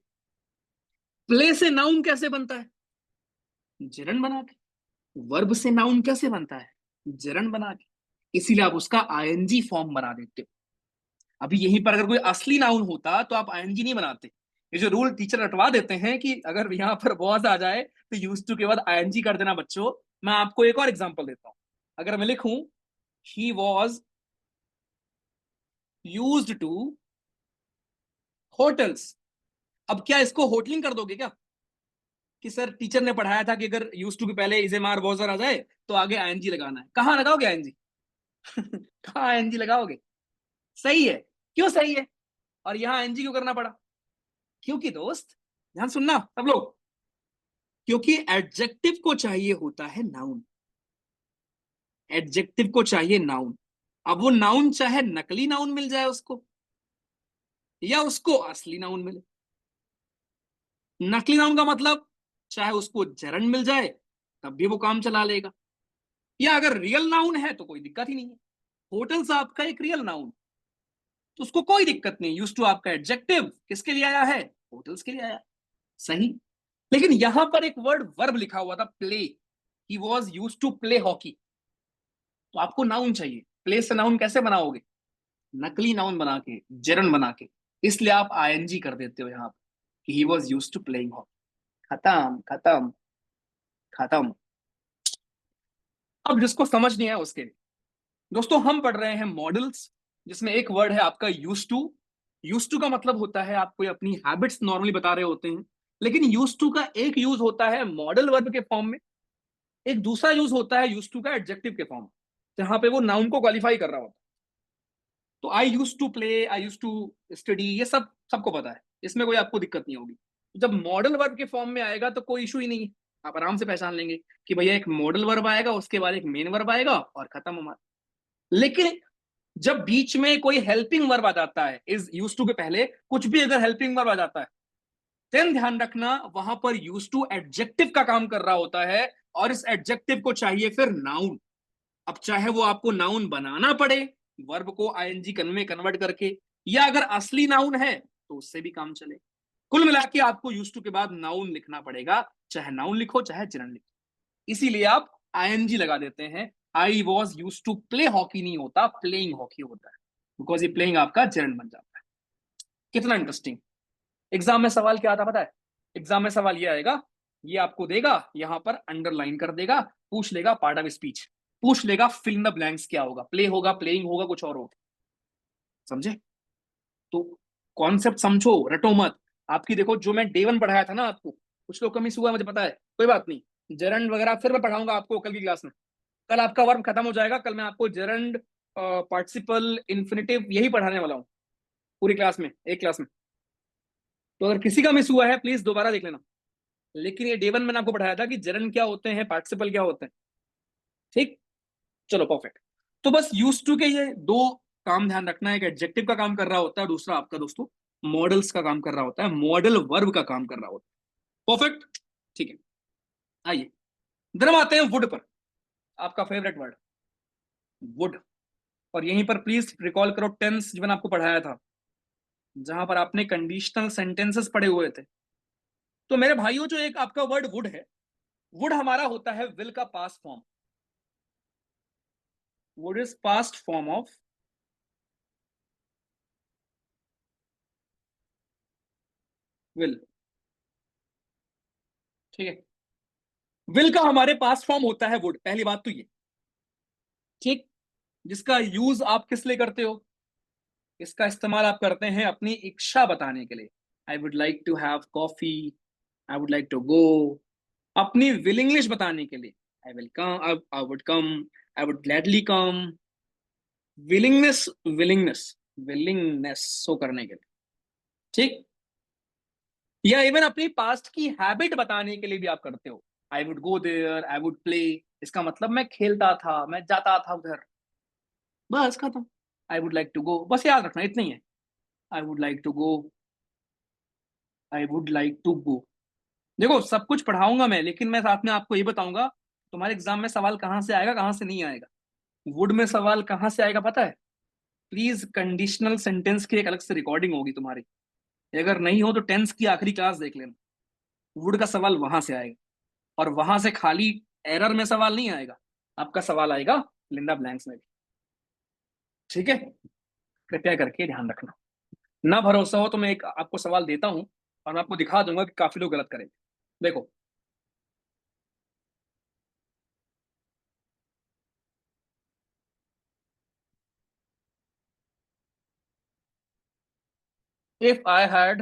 प्ले से नाउन कैसे बनता है? जरन बना के। वर्ब से नाउन कैसे बनता है? जरन बना के। इसीलिए आप उसका आईएनजी फॉर्म बना देते हो। अभी यहीं पर अगर कोई असली नाउन होता तो आप आईएनजी नहीं बनाते। ये जो रूल टीचर रटवा देते हैं कि अगर यहाँ पर वॉज आ जाए तो यूज टू के बाद आईएनजी कर देना बच्चों। मैं आपको एक और एग्जांपल देता हूं। अगर मैं लिखूं he was used to hotels, अब क्या इसको होटलिंग कर दोगे क्या? कि सर टीचर ने पढ़ाया था कि अगर यूज टू के पहले इज एम आर वॉजर आ जाए तो आगे आईएनजी लगाना है। कहाँ लगाओगे आईएनजी? कहाँ आईएनजी लगाओगे? सही है। क्यों सही है? और यहाँ आईएनजी क्यों करना पड़ा? क्योंकि दोस्त, ध्यान सुनना सब लोग, क्योंकि एडजेक्टिव को चाहिए होता है नाउन। एडजेक्टिव को चाहिए नाउन। अब वो नाउन चाहे नकली नाउन मिल जाए उसको या उसको असली नाउन मिले। नकली नाउन का मतलब चाहे उसको जरन मिल जाए तब भी वो काम चला लेगा, या अगर रियल नाउन है तो कोई दिक्कत ही नहीं है। होटल्स आपका एक रियल नाउन, तो उसको कोई दिक्कत नहीं। यूज टू आपका एडजेक्टिव किसके लिए आया है? होटल्स के लिए आया। सही। लेकिन यहां पर एक वर्ड वर्ब लिखा हुआ था play, he was use to play hockey, तो आपको नाउन चाहिए। प्ले से नाउन कैसे बनाओगे? नकली नाउन बना के, जरन बना के। इसलिए आप आईएनजी कर देते हो यहां पर कि he was use to playing hockey. खत्म खत्म खत्म। अब जिसको समझ नहीं आया उसके लिए, दोस्तों हम पढ़ रहे हैं मॉडल्स, जिसमें एक वर्ड है आपका यूज टू। यूज टू का मतलब होता है आप कोई अपनी हैबिट्स नॉर्मली बता रहे होते हैं, लेकिन यूज टू का एक यूज होता है मॉडल वर्ब के फॉर्म में, एक दूसरा यूज होता है यूज टू का एडजेक्टिव के फॉर्म में, जहां पे वो नाउन को क्वालिफाई कर रहा होता है। तो I used to play, I used to study, ये सब सबको पता है। इसमें कोई आपको दिक्कत नहीं होगी। जब मॉडल वर्ब के फॉर्म में आएगा तो कोई इशू ही नहीं है, आप आराम से पहचान लेंगे कि भैया एक मॉडल वर्ब आएगा, उसके बाद एक मेन वर्ब आएगा और खत्म हमारा। लेकिन जब बीच में कोई हेल्पिंग वर्ब आ जाता है, इज यूज टू के पहले कुछ भी अगर हेल्पिंग वर्ब आ जाता है, देन ध्यान रखना वहां पर यूज टू एडजेक्टिव का काम कर रहा होता है, और इस एडजेक्टिव को चाहिए फिर नाउन। अब चाहे वो आपको नाउन बनाना पड़े वर्ब को आईएनजी में कन्वर्ट करके, या अगर असली नाउन है तो उससे भी काम चले। कुल मिला के आपको यूज टू के बाद नाउन लिखना पड़ेगा, चाहे नाउन लिखो चाहे जनरल लिखो। इसीलिए आप आईएनजी लगा देते हैं। I was use to play hockey नहीं होता, प्लेइंग हॉकी होता है, बिकॉज ये प्लेइंग आपका जनरल बन जाता है। कितना इंटरेस्टिंग। एग्जाम में सवाल क्या आता पता है? एग्जाम में सवाल ये आएगा, ये आपको देगा, यहां पर अंडरलाइन कर देगा, पूछ लेगा पार्ट ऑफ स्पीच, पूछ लेगा फिल इन द ब्लैंक्स क्या होगा, प्ले होगा, प्लेइंग होगा, कुछ और होगा। समझे? तो कॉन्सेप्ट समझो, रटो मत। आपकी देखो जो मैं डे वन पढ़ाया था ना आपको, कुछ लोग कमी हुआ मुझे पता है, कोई बात नहीं। जरंड वगैरह फिर मैं पढ़ाऊंगा आपको कल की क्लास में। कल आपका वर्क खत्म हो जाएगा, कल मैं आपको जरंड, पार्टिसिपल, इन्फिनेटिव यही पढ़ाने वाला हूँ पूरी क्लास में, एक क्लास में। तो अगर किसी का मिस हुआ है प्लीज दोबारा देख लेना। लेकिन ये डे वन मैंने आपको पढ़ाया था कि जरन क्या होते हैं, पार्टिसिपल क्या होते हैं। ठीक, चलो परफेक्ट। तो बस यूज टू के ये दो काम ध्यान रखना है, एक एडजेक्टिव का काम कर रहा होता है, दूसरा आपका दोस्तों मॉडल्स का काम कर रहा होता है, मॉडल वर्ब का काम कर रहा होता है। परफेक्ट, ठीक है। आइए इधर हम आते हैं वुड पर, आपका फेवरेट वर्ड वुड। और यहीं पर प्लीज रिकॉल करो टेंस जो मैंने आपको पढ़ाया था, जहां पर आपने कंडीशनल सेंटेंसेस पढ़े हुए थे। तो मेरे भाइयों जो एक आपका वर्ड वुड है, वुड हमारा होता है विल का past form. Would is past form of will. ठीक है, विल का हमारे पास फॉर्म होता है वुड, पहली बात तो ये। ठीक, जिसका यूज आप किस लिए करते हो? इसका इस्तेमाल आप करते हैं अपनी इच्छा बताने के लिए। I would like to have coffee, I would like to go. अपनी विलिंगलिश बताने के लिए, I will come, I would come, I would gladly come. Willingness, willingness, willingness show करने के लिए। ठीक, या इवन अपनी पास्ट की हैबिट बताने के लिए भी आप करते हो। I would go there, I would play, इसका मतलब मैं खेलता था, मैं जाता था उधर, बस खत्म। I would like to go, बस याद रखना इतना ही है। I would like to go, I would like to go. देखो सब कुछ पढ़ाऊंगा मैं, लेकिन मैं साथ में आपको ये बताऊंगा तुम्हारे एग्जाम में सवाल कहां से आएगा कहां से नहीं आएगा। वुड में सवाल कहां से आएगा पता है? प्लीज कंडीशनल सेंटेंस की एक अलग से रिकॉर्डिंग होगी तुम्हारी, अगर नहीं हो तो टेंस की आखिरी क्लास देख लेना। वुड का सवाल वहां से आएगा, और वहां से खाली एरर में सवाल नहीं आएगा, आपका सवाल आएगा लिंदा ब्लैंक्स में भी। ठीक है, कृपया करके ध्यान रखना। ना भरोसा हो तो मैं एक आपको सवाल देता हूं, और मैं आपको दिखा दूंगा कि काफी लोग गलत करेंगे। देखो, if I had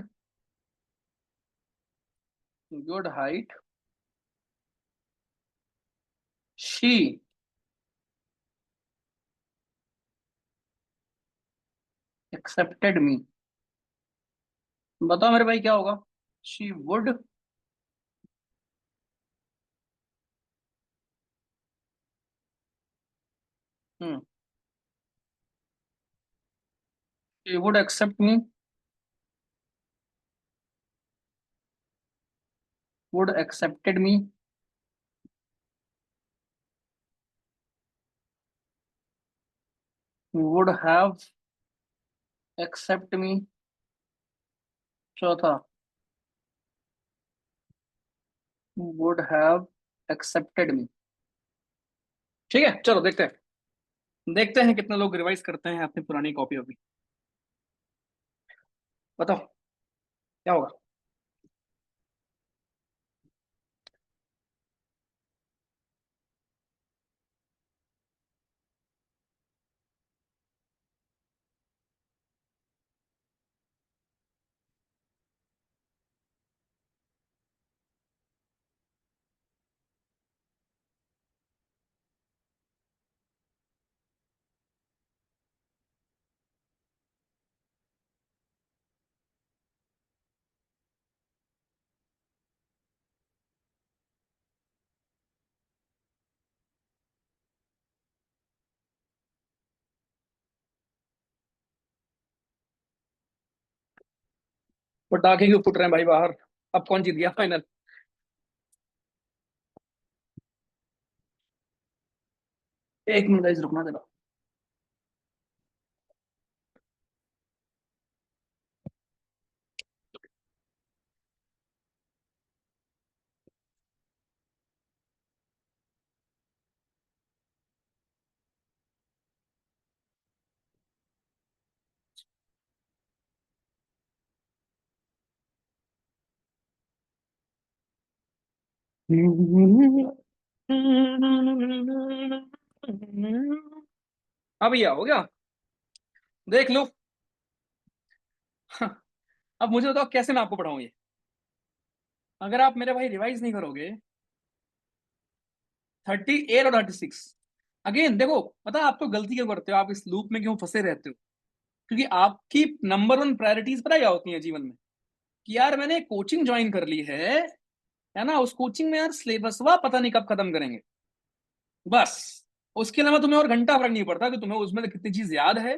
good height, she accepted me. बताओ मेरे भाई क्या होगा? She would, she would accept me, would accepted me, would have accept me. चौथा, वुड हैव एक्सेप्टेड मी। ठीक है, चलो देखते हैं, देखते हैं कितने लोग रिवाइज करते हैं अपनी पुरानी कॉपी अभी। बताओ क्या होगा? पटाखे क्यों फुट रहे हैं भाई बाहर? अब कौन जीत गया फाइनल? एक मिनट गाइस, रुकना जरा। हाँ भैया, हो गया। देख लो। अब मुझे बताओ कैसे मैं आपको पढ़ाऊं ये, अगर आप मेरे भाई रिवाइज नहीं करोगे। 38 और 36। अगेन देखो, पता है आप तो गलती क्यों करते हो, आप इस लूप में क्यों फंसे रहते हो? क्योंकि आपकी नंबर वन प्रायोरिटीज पता है क्या होती है जीवन में? कि यार मैंने कोचिंग ज्वाइन कर ली है ना, उस कोचिंग में यार सिलेबस वा पता नहीं कब खत्म करेंगे, बस। उसके अलावा तुम्हें और घंटा फर्क नहीं पड़ता कि तुम्हें उसमें कितनी चीज याद है,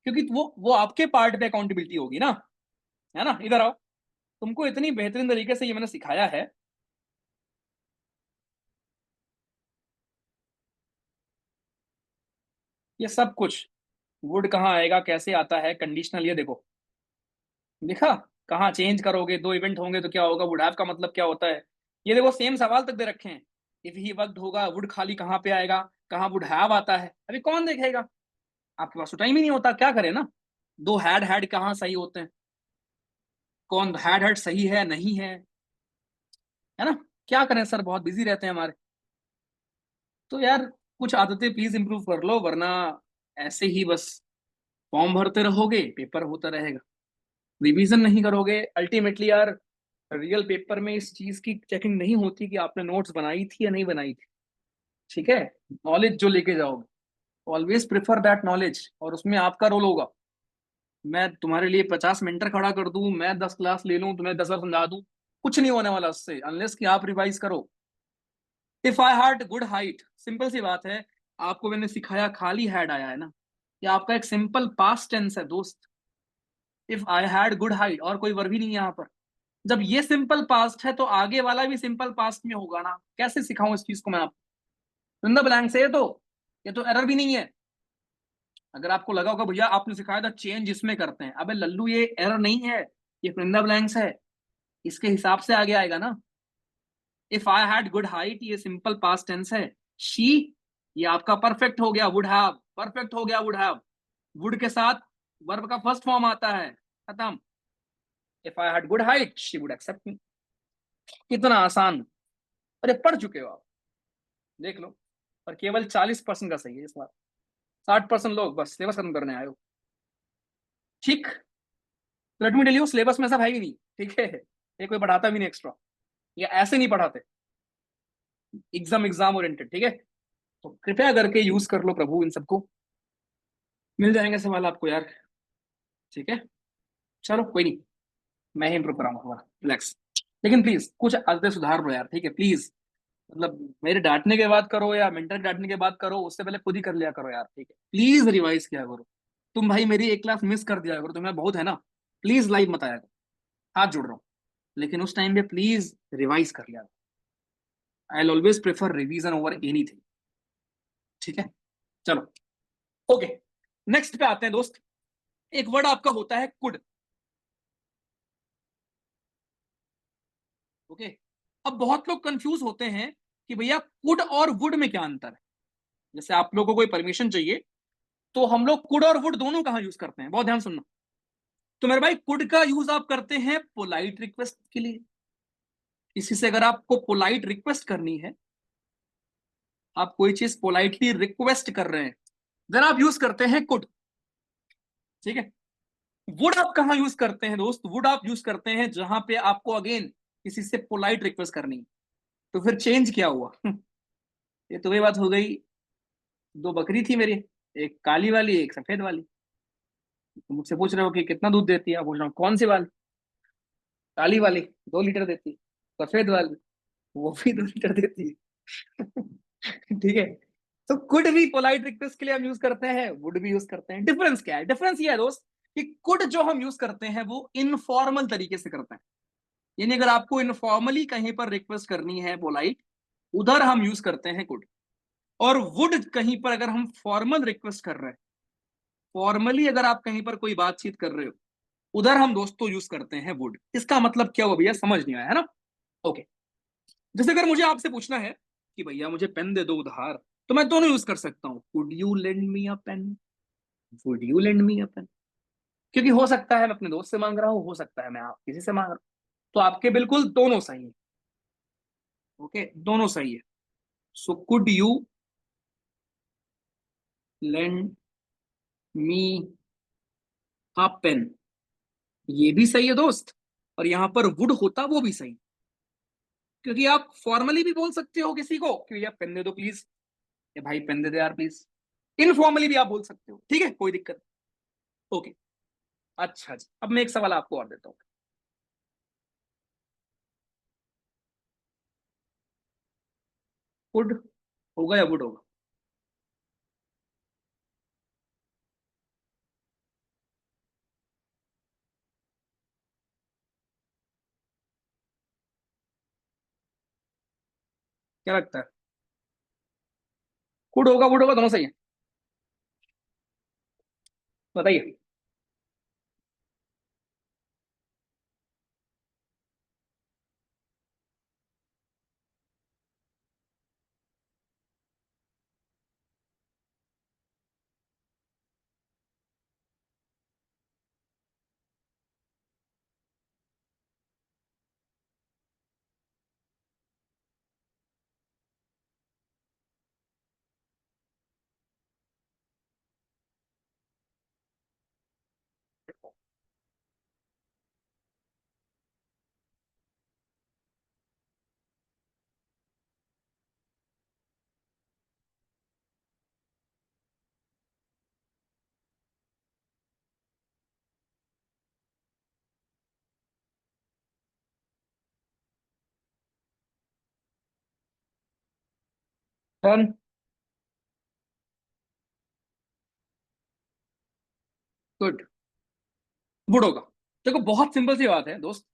क्योंकि वो आपके पार्ट पे अकाउंटेबिलिटी होगी ना। है ना, इधर आओ। तुमको इतनी बेहतरीन तरीके से ये मैंने सिखाया है। ये सब कुछ, वुड कहाँ आएगा, कैसे आता है, कंडीशनल, ये देखो लिखा। कहाँ चेंज करोगे, दो इवेंट होंगे तो क्या होगा, वुड हैव का मतलब क्या होता है। ये देखो सेम सवाल तक दे रखे हैं। इफ ही वर्कड होगा, वुड खाली कहाँ पे आएगा, कहाँ वुड हैव आता है, अभी कौन देखेगा? आपके पास तो टाइम ही नहीं होता, क्या करें ना। दो हैड हैड कहाँ सही होते हैं, कौन हैड हैड सही है नहीं है ना। क्या करें सर, बहुत बिजी रहते हैं हमारे। तो यार कुछ आदतें प्लीज इंप्रूव कर लो, वरना ऐसे ही बस फॉर्म भरते रहोगे, पेपर होता रहेगा। रिवीजन नहीं करोगे अल्टीमेटली यार, रियल पेपर में इस चीज की चेकिंग नहीं होती कि आपने नोट्स बनाई थी या नहीं बनाई थी। ठीक है, नॉलेज जो लेके जाओगे, ऑलवेज प्रेफर दैट नॉलेज, और उसमें आपका रोल होगा। मैं तुम्हारे लिए 50 मेंटर खड़ा कर दूं, मैं 10 क्लास ले लूं, तुम्हें 10 बार समझा दूं, कुछ नहीं होने वाला उससे, अनलेस कि आप रिवाइज करो। If I had good height, simple सी बात है। आपको मैंने सिखाया, खाली हैड आया है ना, ये आपका एक सिंपल पास्ट टेंस है दोस्त। If I had good height, और कोई वर्ब ही नहीं है यहाँ पर। जब ये सिंपल पास्ट है तो आगे वाला भी सिंपल पास्ट में होगा ना, कैसे सिखाऊं इस चीज को मैं आपको? इन द ब्लैंक से, ये तो एरर भी नहीं है। अगर आपको लगा होगा भैया आपने सिखाया था चेंज इसमें करते हैं, अबे लल्लू ये एरर नहीं है, ये फिंगर ब्लैंक्स है, इसके हिसाब से आगे आएगा ना। If I had good height, ये सिंपल पास्ट टेंस है। शी, ये आपका परफेक्ट हो गया, वुड हैव परफेक्ट हो गया, वुड हैव। वुड के साथ वर्ब का फर्स्ट फॉर्म आता है, खत्म। If I had good height she would accept me. कितना आसान। अरे पढ़ चुके हो आप, देख लो। पर केवल 40% का सही है इस बार, 60% लोग बस सिलेबस खत्म करने आए हो। ठीक। Let me tell you, syllabus में सब है ही नहीं, ठीक है। ये कोई पढ़ाता भी नहीं एक्स्ट्रा, ये ऐसे नहीं पढ़ाते। एग्जाम ओरिएंटेड, ठीक है। तो कृपया करके यूज कर लो प्रभु इन सबको, मिल जाएंगे सवाल आपको यार। ठीक है, चलो कोई नहीं, मैं ही इंप्रूव कराऊंगा थोड़ा, रिलैक्स। लेकिन प्लीज कुछ आदतें सुधार लो यार, ठीक है प्लीज। मतलब मेरे डांटने के बाद करो या मेंटर डांटने के बाद करो, उससे पहले खुद ही कर लिया करो यार, ठीक है प्लीज रिवाइज किया करो। तुम भाई मेरी एक क्लास मिस कर दिया करो, तुम्हें बहुत है ना, प्लीज लाइव मत आया करो, हाथ जोड़ रहा हूँ। लेकिन उस टाइम पे प्लीज रिवाइज कर लिया। I always prefer revision over anything. ठीक है, चलो ओके। नेक्स्ट पे आते हैं दोस्त। एक वर्ड आपका होता है कुड। ओके। अब बहुत लोग कंफ्यूज होते हैं कि भैया कुड और वुड में क्या अंतर है। जैसे आप लोगों को कोई परमिशन चाहिए, तो हम लोग कुड और वुड दोनों कहाँ यूज करते हैं, बहुत ध्यान सुनना। तो मेरे भाई कुड का यूज आप करते हैं पोलाइट रिक्वेस्ट के लिए। किसी से अगर आपको पोलाइट रिक्वेस्ट करनी है, आप कोई चीज पोलाइटली रिक्वेस्ट कर रहे हैं, देन आप यूज करते हैं कुड। ठीक है। वुड आप कहाँ यूज करते हैं दोस्त? वुड आप यूज करते हैं जहां पे आपको अगेन किसी से पोलाइट रिक्वेस्ट करनी है। तो फिर चेंज क्या हुआ? ये तो वही बात हो गई। दो बकरी थी मेरी, एक काली वाली एक सफेद वाली। तो मुझसे पूछ रहे हो कि कितना दूध देती है, आप पूछ रहा हूँ कौन सी वाली? काली वाली 2 लीटर देती है, सफेद वाली वो भी 2 लीटर देती है। ठीक है। तो कुड भी पोलाइट रिक्वेस्ट के लिए हम यूज करते हैं, वुड भी यूज करते हैं। डिफरेंस क्या है? डिफरेंस ये है दोस्त कि कुड जो हम यूज करते हैं वो इनफॉर्मल तरीके से करते हैं, यानी अगर आपको इनफॉर्मली कहीं पर रिक्वेस्ट करनी है पोलाइट, उधर हम यूज करते हैं कुड। और वुड कहीं पर अगर हम फॉर्मल रिक्वेस्ट कर रहे हैं, फॉर्मली अगर आप कहीं पर कोई बातचीत कर रहे हो, उधर हम दोस्तों यूज करते हैं वुड। इसका मतलब क्या हुआ भैया, समझ नहीं आया है ना? ओके। जैसे अगर मुझे आपसे पूछना है कि भैया मुझे पेन दे दो उधार, तो मैं दोनों यूज कर सकता हूँ, could you lend me a pen, would you lend me a pen. क्योंकि हो सकता है मैं अपने दोस्त से मांग रहा हूँ, हो सकता है मैं आप किसी से मांग रहा हूँ, तो आपके बिल्कुल दोनों सही है। ओके, दोनों सही है। So could you lend me a pen, ये भी सही है दोस्त। और यहां पर वुड होता वो भी सही, क्योंकि आप फॉर्मली भी बोल सकते हो किसी को कि भैया पेन दे दो प्लीज, या भाई पेन दे दे यार प्लीज। इनफॉर्मली भी आप बोल सकते हो, ठीक है, कोई दिक्कत नहीं। ओके। अच्छा जी, अब मैं एक सवाल आपको और देता हूँ। वुड होगा या वुड होगा? क्या लगता है? वुड होगा वुड होगा, दोनों सही है? बताइए। डन। गुड, वुड होगा। देखो बहुत सिंपल सी बात है दोस्त,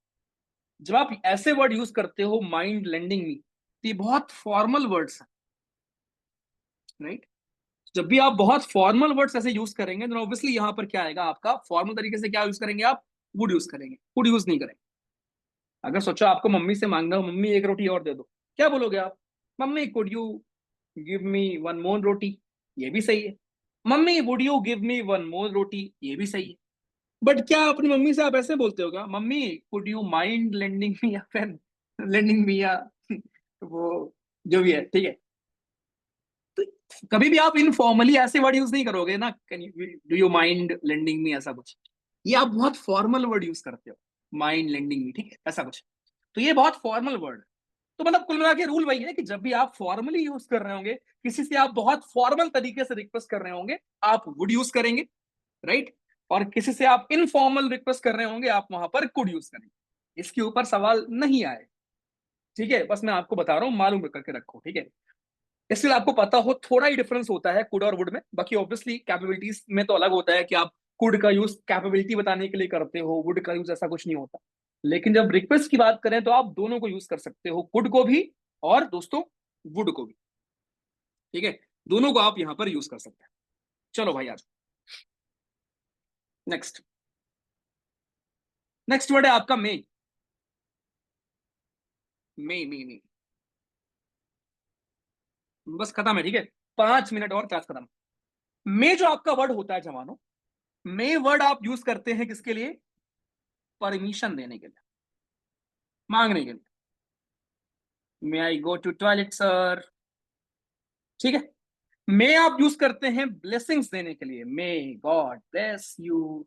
जब आप ऐसे वर्ड यूज करते हो माइंड लेंडिंग मी, तो ये बहुत फॉर्मल वर्ड्स हैं, राइट? जब भी आप बहुत फॉर्मल वर्ड्स ऐसे यूज करेंगे तो ऑब्वियसली यहां पर क्या आएगा आपका, फॉर्मल तरीके से क्या यूज करेंगे आप, वुड यूज करेंगे, वुड यूज नहीं करेंगे। अगर सोचो आपको मम्मी से मांगना हो, मम्मी एक रोटी और दे दो, क्या बोलोगे आप? Mummy could you give me one more roti, ये भी सही है। Mummy would you give me one more roti, ये भी सही है। बट क्या अपनी मम्मी से आप ऐसे बोलते हो क्या, mummy could you mind lending me a pen, lending me या वो जो भी है, ठीक है। तो कभी भी आप इनफॉर्मली ऐसे वर्ड यूज नहीं करोगे ना, can you, do you mind lending me, ऐसा कुछ। ये आप बहुत फॉर्मल वर्ड यूज करते हो, माइंड लेंडिंग मी, ठीक है, ऐसा कुछ। तो ये बहुत फॉर्मल वर्ड। तो मतलब कुल मिला के रूल वही है कि जब भी आप फॉर्मली यूज कर रहे होंगे, किसी से आप बहुत फॉर्मल तरीके से रिक्वेस्ट कर रहे होंगे, आप वुड यूज करेंगे, राइट? और किसी से आप इनफॉर्मल रिक्वेस्ट कर रहे होंगे, आप वहां पर कुड यूज करेंगे। इसके ऊपर सवाल नहीं आए, ठीक है, बस मैं आपको बता रहा हूं, मालूम करके रखो, ठीक है। इसलिए आपको पता हो थोड़ा ही डिफरेंस होता है कुड और वुड में, बाकी ऑब्वियसली कैपेबिलिटीज में तो अलग होता है कि आप कुड का यूज कैपेबिलिटी बताने के लिए करते हो, वुड का यूज ऐसा कुछ नहीं होता। लेकिन जब रिक्वेस्ट की बात करें तो आप दोनों को यूज कर सकते हो, कुड को भी और दोस्तों वुड को भी, ठीक है, दोनों को आप यहां पर यूज कर सकते हैं। चलो भाई आज नेक्स्ट, नेक्स्ट वर्ड है आपका मे। मे। बस खत्म है, ठीक है, 5 मिनट और क्लास खत्म। मे जो आपका वर्ड होता है जवानों, मे वर्ड आप यूज करते हैं किसके लिए? परमिशन देने के लिए, मांगने के लिए। मे I go to toilet sir, ठीक है। मे आप यूज करते हैं ब्लेसिंग्स देने के लिए, मे गॉड ब्लेस यू।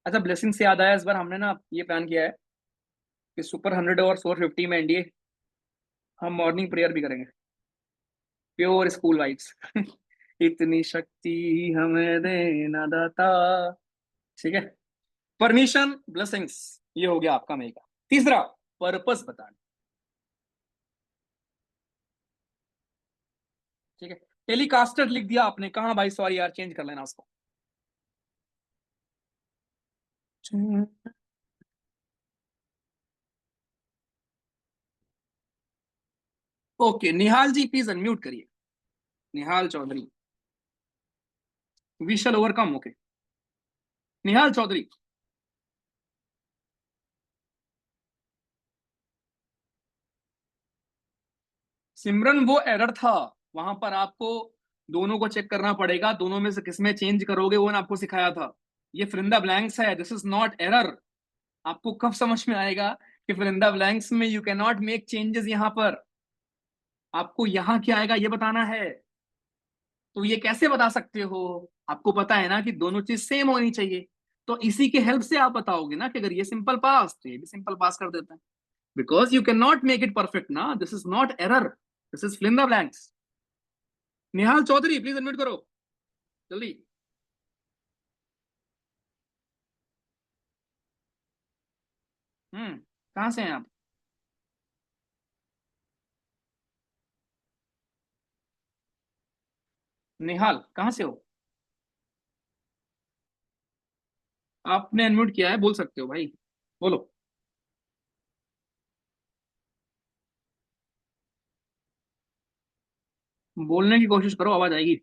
अच्छा, ब्लेसिंग से याद आया, इस बार हमने ना ये प्लान किया है कि सुपर 100 और सुपर 50 में एनडीए हम मॉर्निंग प्रेयर भी करेंगे, प्योर स्कूल वाइब्स। इतनी शक्ति हमें देना दाता, ठीक है। परमिशन, ब्लेसिंग्स, ये हो गया आपका मे का। तीसरा, पर्पस बताना, ठीक है। टेलीकास्टर लिख दिया आपने, कहा भाई सॉरी यार, चेंज कर लेना उसको। Okay, Nihal ji please unmute करिए। Nihal Chaudhary. We shall overcome. Okay, Nihal Chaudhary. Simran वो एरर था, वहां पर आपको दोनों को चेक करना पड़ेगा, दोनों में से किसमें चेंज करोगे वो मैंने आपको सिखाया था। ये फिलिंदा ब्लैंक्स है, दिस इज नॉट एरर। आपको कब समझ में आएगा कि फिलिंदा ब्लैंक्स में you can not make changes? यहां पर आपको यहाँ क्या आएगा ये बताना है। तो ये कैसे बता सकते हो? आपको पता है ना कि दोनों चीज सेम होनी चाहिए, तो इसी के हेल्प से आप बताओगे ना कि अगर ये सिंपल पास तो ये भी सिंपल पास कर देते हैं। Because you can not make it perfect ना, this is not error, this is fill in the blanks. Nihal Chaudhary please unmute करो जल्दी। कहाँ से हैं आप? निहाल कहाँ से हो? आपने अनम्यूट किया है, बोल सकते हो भाई, बोलो। बोलने की कोशिश करो, आवाज आएगी।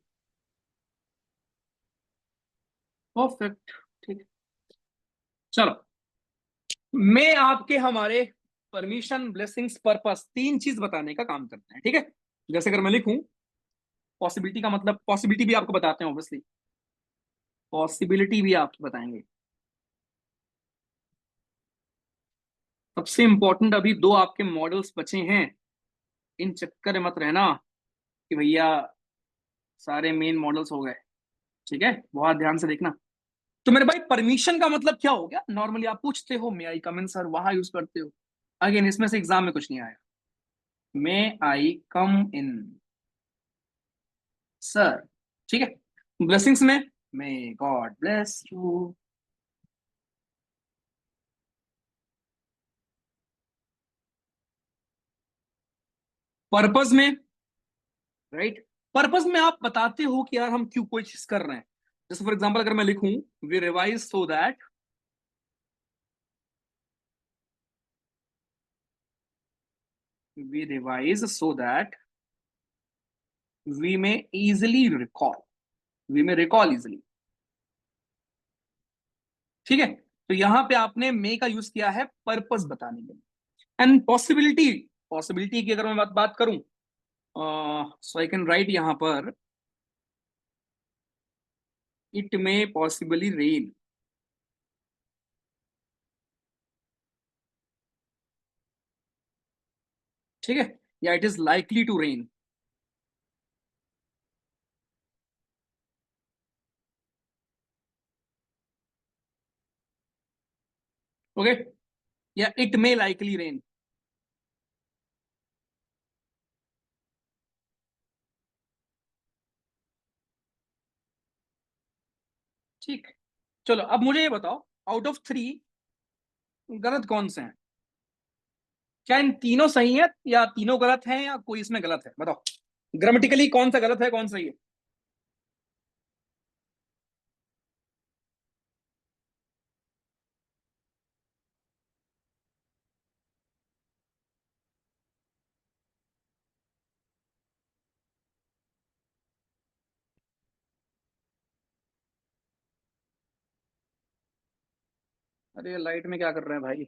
परफेक्ट। ठीक है, चलो। मैं आपके हमारे परमिशन ब्लेसिंग्स पर्पस तीन चीज बताने का काम करते हैं, ठीक है? जैसे अगर मैं लिखूं पॉसिबिलिटी का मतलब, पॉसिबिलिटी भी आपको बताते हैं ऑब्वियसली, पॉसिबिलिटी भी आपको बताएंगे। सबसे इंपॉर्टेंट अभी दो आपके मॉडल्स बचे हैं, इन चक्कर में मत रहना कि भैया सारे मेन मॉडल्स हो गए। ठीक है, बहुत ध्यान से देखना। तो मेरे भाई परमिशन का मतलब क्या हो गया? नॉर्मली आप पूछते हो may I come in sir, वहां यूज करते हो। अगेन इसमें से एग्जाम में कुछ नहीं आया। मे आई कम इन सर, ठीक है। ब्लेसिंग्स में may God bless you. Purpose में, राइट, पर्पस में आप बताते हो कि यार हम क्यों कोई चीज कर रहे हैं। जैसे फॉर एग्जांपल अगर मैं लिखूं we revise so that, we revise so that we may easily recall, we may recall easily. ठीक है, तो यहां पे आपने मे का यूज किया है पर्पस बताने के लिए। एंड पॉसिबिलिटी, पॉसिबिलिटी की अगर मैं बात करूं, सो आई कैन राइट यहां पर इट मे पॉसिबली रेन। ठीक है, या it is likely to rain. Okay, या इट मे लाइकली रेन। ठीक, चलो अब मुझे ये बताओ आउट ऑफ थ्री गलत कौन से हैं? क्या इन तीनों सही है या तीनों गलत हैं या कोई इसमें गलत है? बताओ ग्रामेटिकली कौन सा गलत है कौन सही है। अरे लाइट में क्या कर रहे हैं भाई?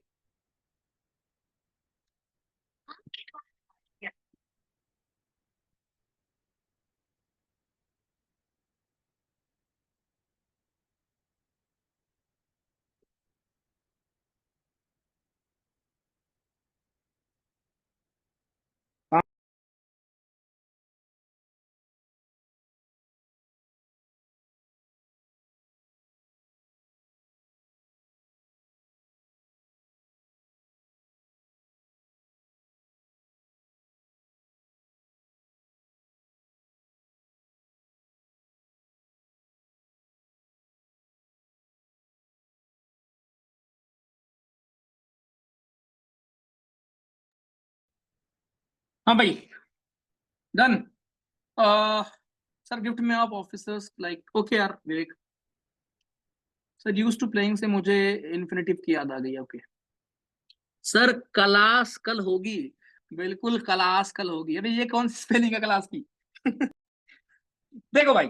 हाँ, हाँ भाई, डन। सर गिफ्ट में आप ऑफिसर्स लाइक, ओके यार विवेक, सर यूज टू प्लेइंग से मुझे इन्फिनेटिव की याद आ गई। ओके सर, क्लास कल होगी, बिल्कुल क्लास कल होगी। अभी ये कौन सी स्पेलिंग है क्लास की? देखो भाई,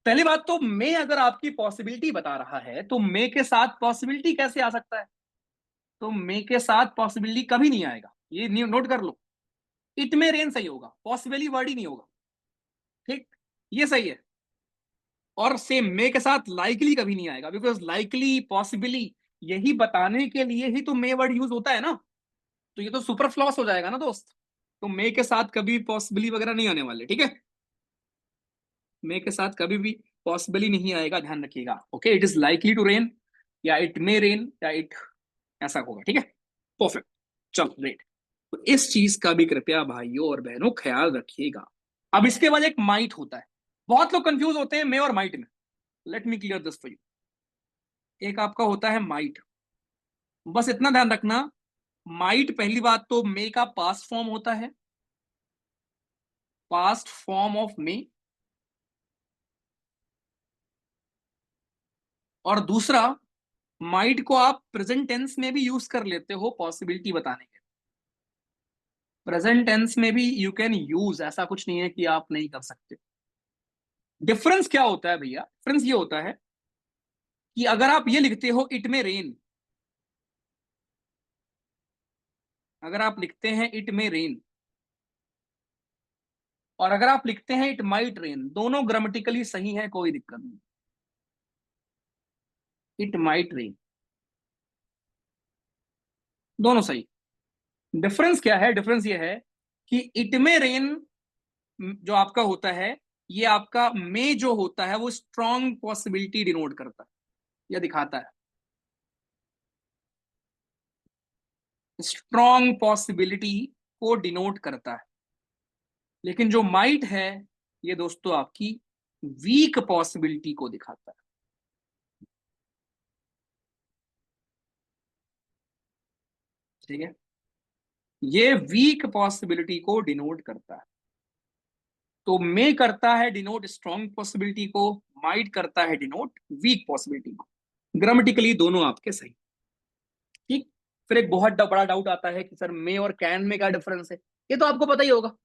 पहली बात तो मे अगर आपकी पॉसिबिलिटी बता रहा है तो मे के साथ पॉसिबिलिटी कैसे आ सकता है? तो मे के साथ पॉसिबिलिटी कभी नहीं आएगा, ये नोट कर लो। इट में रेन सही होगा, पॉसिबली वर्ड ही नहीं होगा। ठीक, ये सही है। और सेम मे के साथ लाइकली कभी नहीं आएगा, बिकॉज लाइकली पॉसिबली यही बताने के लिए ही तो मे वर्ड यूज होता है ना। तो ये तो सुपर फ्लॉस हो जाएगा ना दोस्त। तो मे के साथ कभी पॉसिबली वगैरह नहीं आने वाले, ठीक है। मे के साथ कभी भी पॉसिबली नहीं आएगा, ध्यान रखिएगा। Okay, it is likely to rain, या इट मे रेन, या इट ऐसा होगा, ठीक है। परफेक्ट, चलो ग्रेट। तो इस चीज का भी कृपया भाइयों और बहनों ख्याल रखिएगा। अब इसके बाद एक माइट होता है, बहुत लोग कंफ्यूज होते हैं मे और माइट में। Let me clear this for you. एक आपका होता है माइट, बस इतना ध्यान रखना, माइट पहली बात तो मे का पास्ट फॉर्म होता है, पास्ट फॉर्म ऑफ मे। और दूसरा, माइट को आप प्रेजेंट टेंस में भी यूज कर लेते हो पॉसिबिलिटी बताने के। प्रेजेंट टेंस में भी यू कैन यूज, ऐसा कुछ नहीं है कि आप नहीं कर सकते। डिफरेंस क्या होता है भैया? डिफरेंस ये होता है कि अगर आप ये लिखते हो इट में रेन, अगर आप लिखते हैं इट में रेन, और अगर आप लिखते हैं इट माइट रेन, दोनों ग्रामेटिकली सही है, कोई दिक्कत नहीं। इट माइट रेन, दोनों सही। डिफरेंस क्या है? डिफरेंस ये है कि इट में रेन जो आपका होता है, ये आपका मे जो होता है वो स्ट्रॉन्ग पॉसिबिलिटी डिनोट करता है या दिखाता है, स्ट्रॉन्ग पॉसिबिलिटी को डिनोट करता है। लेकिन जो माइट है, ये दोस्तों आपकी वीक पॉसिबिलिटी को दिखाता है, ठीक है। ये वीक पॉसिबिलिटी को डिनोट करता है। तो मे करता है डिनोट स्ट्रॉन्ग पॉसिबिलिटी को, माइट करता है डिनोट वीक पॉसिबिलिटी को। ग्रामेटिकली दोनों आपके सही, ठीक। फिर एक बहुत बड़ा डाउट आता है कि सर मे और कैन में क्या डिफरेंस है? ये तो आपको पता ही होगा,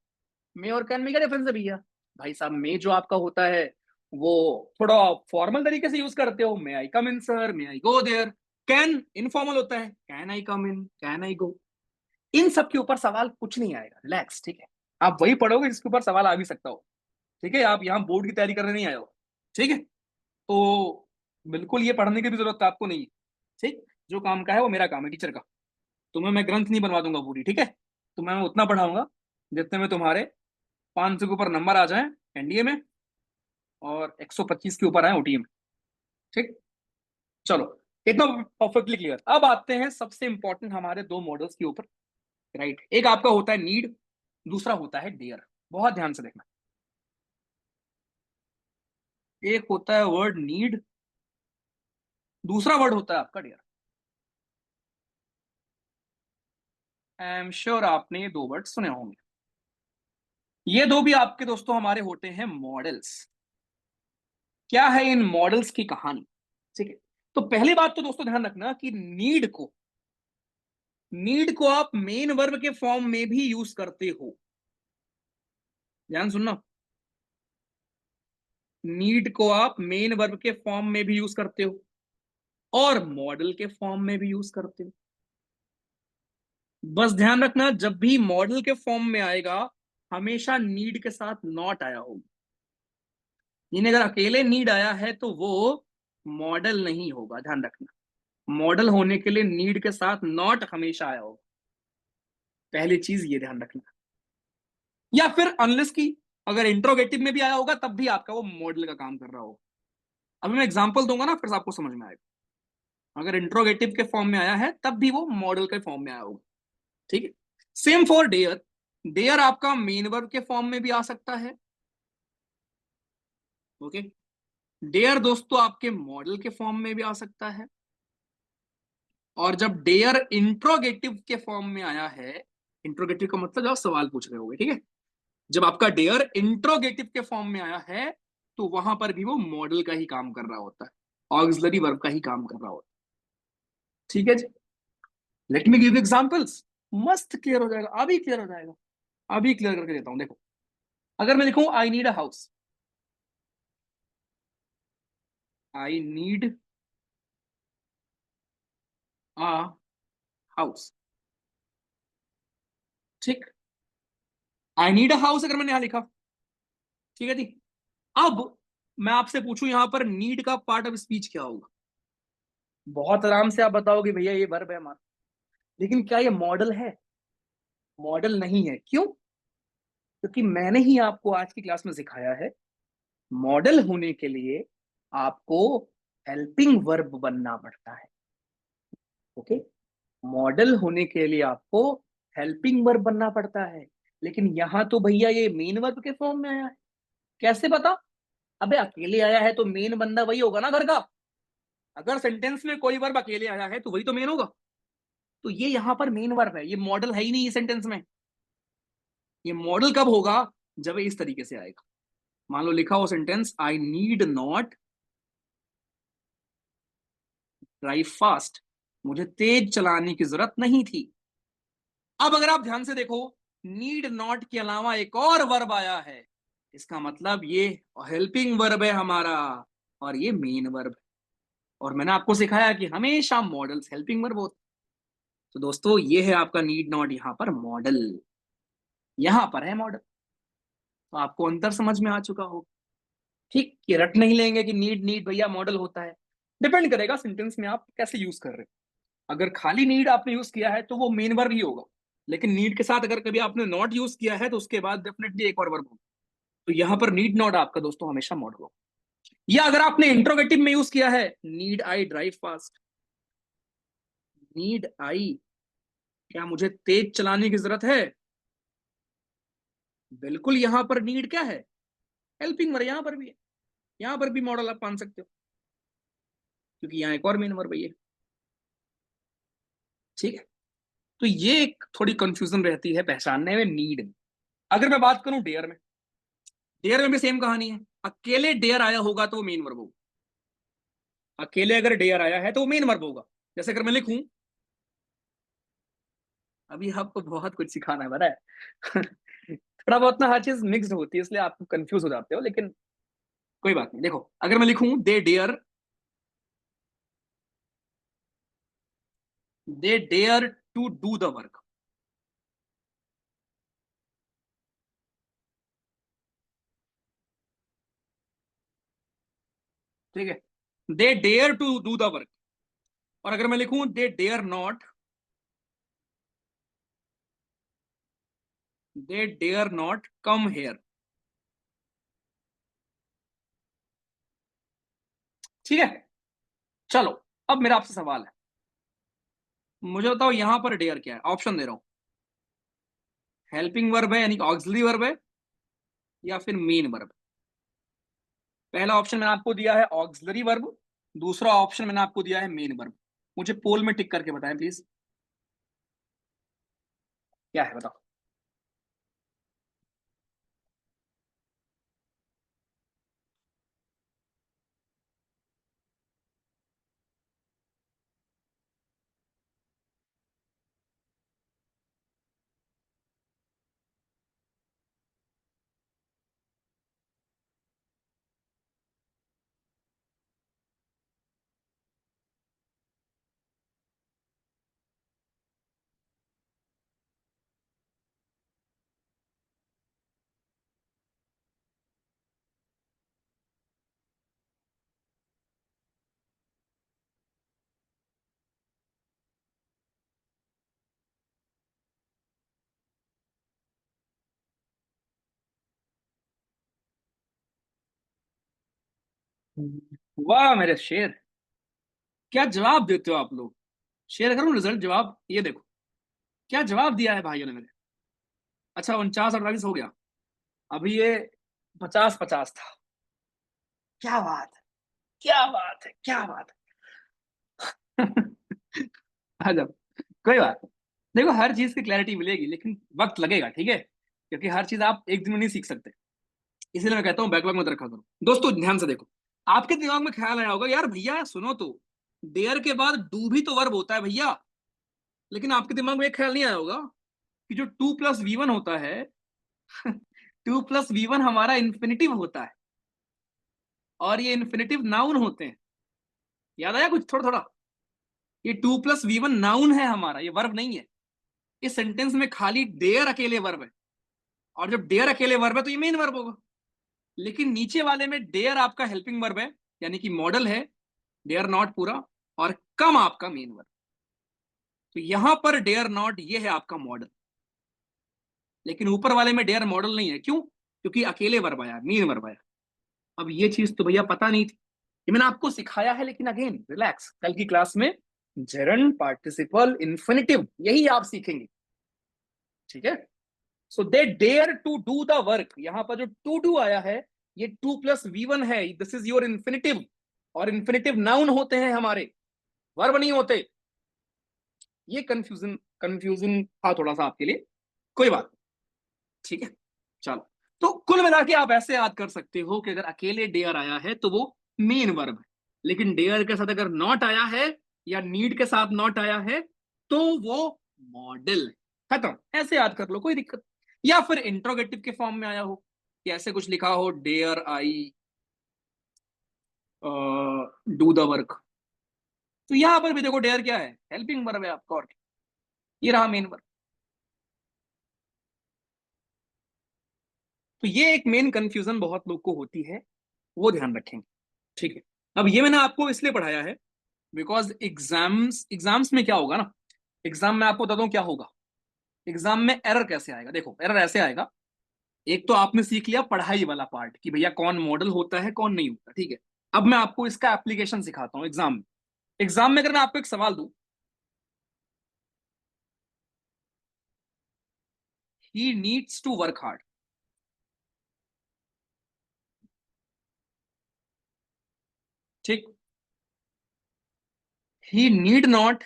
मे और कैन में क्या डिफरेंस है भैया? भाई साहब, मे जो आपका होता है वो थोड़ा फॉर्मल तरीके से यूज करते हो, may I come in sir, may I go there. Can informal होता है, can I come in, can I गो। इन सब के ऊपर सवाल कुछ नहीं आएगा, रिलैक्स, ठीक है। आप वही पढ़ोगे जिसके ऊपर सवाल आ भी सकता हो, ठीक है। आप यहाँ बोर्ड की तैयारी करने नहीं आए हो, ठीक है। तो बिल्कुल ये पढ़ने की भी जरूरत आपको नहीं है, ठीक। जो काम का है वो मेरा काम है, टीचर का। तुम्हें मैं ग्रंथ नहीं बनवा दूंगा पूरी, ठीक है। तुम्हें मैं उतना पढ़ाऊंगा जितने में तुम्हारे 500 के ऊपर नंबर आ जाए एनडीए में, और 125 के ऊपर आए ओटीए में, ठीक। चलो, इतना परफेक्टली क्लियर। अब आते हैं सबसे इंपॉर्टेंट हमारे दो मॉडल्स के ऊपर, राइट। एक आपका होता है नीड, दूसरा होता है डेयर। बहुत ध्यान से देखना। एक होता है वर्ड नीड, दूसरा वर्ड होता है आपका डेयर। आई एम श्योर आपने ये दो वर्ड सुने होंगे। ये दो भी आपके दोस्तों हमारे होते हैं मॉडल्स। क्या है इन मॉडल्स की कहानी? ठीक है। तो पहली बात तो दोस्तों ध्यान रखना कि नीड को आप मेन वर्ब के फॉर्म में भी यूज करते हो। ध्यान सुनना, नीड को आप मेन वर्ब के फॉर्म में भी यूज करते हो और मॉडल के फॉर्म में भी यूज करते हो। बस ध्यान रखना, जब भी मॉडल के फॉर्म में आएगा हमेशा नीड के साथ नॉट आया होगा। यानी अगर अकेले नीड आया है तो वो मॉडल नहीं होगा, ध्यान रखना। मॉडल होने के लिए नीड के साथ नॉट हमेशा आया होगा, पहली चीज ये ध्यान रखना। या फिर अनलेस की अगर इंट्रोगेटिव में भी आया होगा तब भी आपका वो मॉडल का काम कर रहा होगा। अभी मैं एग्जांपल दूंगा ना, फिर आपको समझ में आएगा। अगर इंट्रोगेटिव के फॉर्म में आया है तब भी वो मॉडल के फॉर्म में आया होगा, ठीक है। सेम फॉर डेयर, डेयर आपका मेन वर्ब के फॉर्म में भी आ सकता है, ओके। डेयर दोस्तों आपके मॉडल के फॉर्म में भी आ सकता है। और जब डेयर इंट्रोगेटिव के फॉर्म में आया है, इंट्रोगेटिव का मतलब जब सवाल पूछ रहे होगे, ठीक है। जब आपका डेयर इंट्रोगेटिव के फॉर्म में आया है तो वहां पर भी वो मॉडल का ही काम कर रहा होता है। ऑक्सिलरी वर्ब का ही काम कर रहा होता। ठीक है जी, लेट मी गिव एग्जांपल्स। मस्त क्लियर हो जाएगा, अभी क्लियर हो जाएगा, अभी क्लियर करके देता हूं। देखो, अगर मैं लिखूं I need a house, I need a house, ठीक, आई नीड अ हाउस अगर मैंने यहां लिखा, ठीक है जी। अब मैं आपसे पूछूं यहां पर नीड का पार्ट ऑफ स्पीच क्या होगा? बहुत आराम से आप बताओगे भैया ये वर्ब है हमारा, लेकिन क्या ये मॉडल है? मॉडल नहीं है। क्यों? क्योंकि मैंने ही आपको आज की क्लास में सिखाया है, मॉडल होने के लिए आपको हेल्पिंग वर्ब बनना पड़ता है। ओके, मॉडल होने के लिए आपको हेल्पिंग वर्ब बनना पड़ता है, लेकिन यहां तो भैया ये मेन वर्ब के फॉर्म में आया है। कैसे पता? अबे अकेले आया है तो मेन बंदा वही होगा ना घर का। अगर सेंटेंस में कोई वर्ब अकेले आया है तो वही तो मेन होगा। तो ये यहां पर मेन वर्ब है, ये मॉडल है ही नहीं ये सेंटेंस में। ये मॉडल कब होगा? जब ये इस तरीके से आएगा। मान लो लिखा हो sentence, I need not drive fast, मुझे तेज चलाने की जरूरत नहीं थी। अब अगर आप ध्यान से देखो, नीड नॉट के अलावा एक और वर्ब आया है, इसका मतलब ये हेल्पिंग वर्ब है हमारा, और ये मेन वर्ब है। और मैंने आपको सिखाया कि हमेशा मॉडल्स हेल्पिंग वर्ब होते। तो दोस्तों ये है आपका नीड नॉट, यहां पर मॉडल, यहां पर है मॉडल। तो आपको अंतर समझ में आ चुका होगा। ठीक, ये रट नहीं लेंगे कि नीड नीड भैया मॉडल होता है। डिपेंड करेगा सेंटेंस में आप कैसे यूज कर रहे हो। अगर खाली नीड आपने यूज किया है तो वो मेन वर्ब ही होगा, लेकिन नीड के साथ अगर कभी आपने नॉट यूज किया है तो उसके बाद डेफिनेटली एक और वर्ब होगा। तो यहां पर नीड नॉट आपका दोस्तों हमेशा मॉडल होगा। या अगर आपने इंट्रोगेटिव में यूज किया है, need I drive fast, need I, क्या मुझे तेज चलाने की जरूरत है? बिल्कुल, यहां पर नीड क्या है? हेल्पिंग वर्ब यहां पर भी है। यहां पर भी मॉडल आप मान सकते हो, क्योंकि यहाँ एक और मेन वर्ब है ये। ठीक है, तो ये एक थोड़ी कंफ्यूजन रहती है पहचानने में नीड में। अगर मैं बात करूं डेयर में, डेयर में भी सेम कहानी है। अकेले डेयर आया होगा तो वो मेन वर्ब होगा। अकेले अगर डेयर आया है तो वो मेन वर्ब होगा। जैसे अगर मैं लिखूं, अभी आपको बहुत कुछ सिखाना है, पता है। थोड़ा बहुत ना हर चीज मिक्स्ड होती है, इसलिए आप कंफ्यूज हो जाते हो, लेकिन कोई बात नहीं। देखो, अगर मैं लिखूं they dare to do the work, ठीक है, they dare to do the work. और अगर मैं लिखूं they dare not come here, ठीक है। चलो, अब मेरा आपसे सवाल है, मुझे बताओ यहां पर डेयर क्या है? ऑप्शन दे रहा हूं, हेल्पिंग वर्ब है यानी कि ऑक्सिलरी वर्ब है, या फिर मेन वर्ब? पहला ऑप्शन मैंने आपको दिया है ऑक्सिलरी वर्ब, दूसरा ऑप्शन मैंने आपको दिया है मेन वर्ब। मुझे पोल में टिक करके बताएं प्लीज, क्या है बताओ। वाह मेरे शेर, क्या जवाब देते हो आप लोग। शेयर करूं रिजल्ट जवाब, ये देखो क्या जवाब दिया है भाइयों ने मेरे। अच्छा, 49-48 हो गया, अभी ये 50-50 था। क्या बात है, क्या बात है, क्या बात है। आ जाओ, कोई बात नहीं। देखो, हर चीज की क्लैरिटी मिलेगी, लेकिन वक्त लगेगा, ठीक है, क्योंकि हर चीज आप एक दिन में नहीं सीख सकते। इसलिए मैं कहता हूँ बैकलॉग में रखा करो। दोस्तों ध्यान से देखो, आपके दिमाग में ख्याल आया होगा यार भैया सुनो तो, डेयर के बाद डू भी तो वर्ब होता है भैया। लेकिन आपके दिमाग में एक ख्याल नहीं आया होगा कि जो 2 + V1 होता है 2 + V1 हमारा इन्फिनिटिव होता है, और ये इन्फिनिटिव नाउन होते हैं। याद आया कुछ थोड़ा थोड़ा? ये 2 + V1 नाउन है हमारा, ये वर्ब नहीं है। इस सेंटेंस में खाली डेयर अकेले वर्ब है, और जब डेयर अकेले वर्ब है तो ये मेन वर्ब होगा। लेकिन नीचे वाले में डेयर आपका हेल्पिंग वर्ब है, यानी कि मॉडल है, डेयर नॉट पूरा, और कम आपका मेन वर्ब। तो यहां पर डेयर नॉट ये है आपका मॉडल, लेकिन ऊपर वाले में डेयर मॉडल नहीं है। क्यों? क्योंकि अकेले वर्ब आया, मेन वर्ब आया। अब ये चीज तो भैया पता नहीं थी, ये मैंने आपको सिखाया है, लेकिन अगेन रिलैक्स, कल की क्लास में जेरंड पार्टिसिपल इन्फिनिटिव यही आप सीखेंगे, ठीक है? So they dare to do the work, यहां पर जो टू डू आया है ये 2 + V1 है, दिस इज योर इन्फिनिटिव। और इन्फिनिटिव नाउन होते हैं हमारे, वर्ब नहीं होते। ये कंफ्यूजन कंफ्यूजन था थोड़ा सा आपके लिए, कोई बात, ठीक है? चलो, तो कुल मिला के आप ऐसे याद कर सकते हो कि अगर अकेले डेयर आया है तो वो मेन वर्ब है, लेकिन डेयर के साथ अगर नॉट आया है या नीड के साथ नॉट आया है तो वो मॉडल है। खत्म, ऐसे याद कर लो, कोई दिक्कत। या फिर इंट्रोगेटिव के फॉर्म में आया हो कि ऐसे कुछ लिखा हो, dare I do the work, तो यहां पर भी देखो डेयर क्या है, हेल्पिंग वर्ब है आपका, और ये रहा मेन वर्ब। तो ये एक मेन कंफ्यूजन बहुत लोग को होती है, वो ध्यान रखेंगे, ठीक है? अब ये मैंने आपको इसलिए पढ़ाया है बिकॉज एग्जाम्स एग्जाम्स में क्या होगा ना, एग्जाम में आपको बता दूं क्या होगा। एग्जाम में एरर कैसे आएगा, देखो एरर ऐसे आएगा। एक तो आपने सीख लिया पढ़ाई वाला पार्ट कि भैया कौन मॉडल होता है कौन नहीं होता, ठीक है? अब मैं आपको इसका एप्लीकेशन सिखाता हूँ एग्जाम में। एग्जाम में अगर मैं आपको एक सवाल दूं, he needs to work hard, ठीक? He need not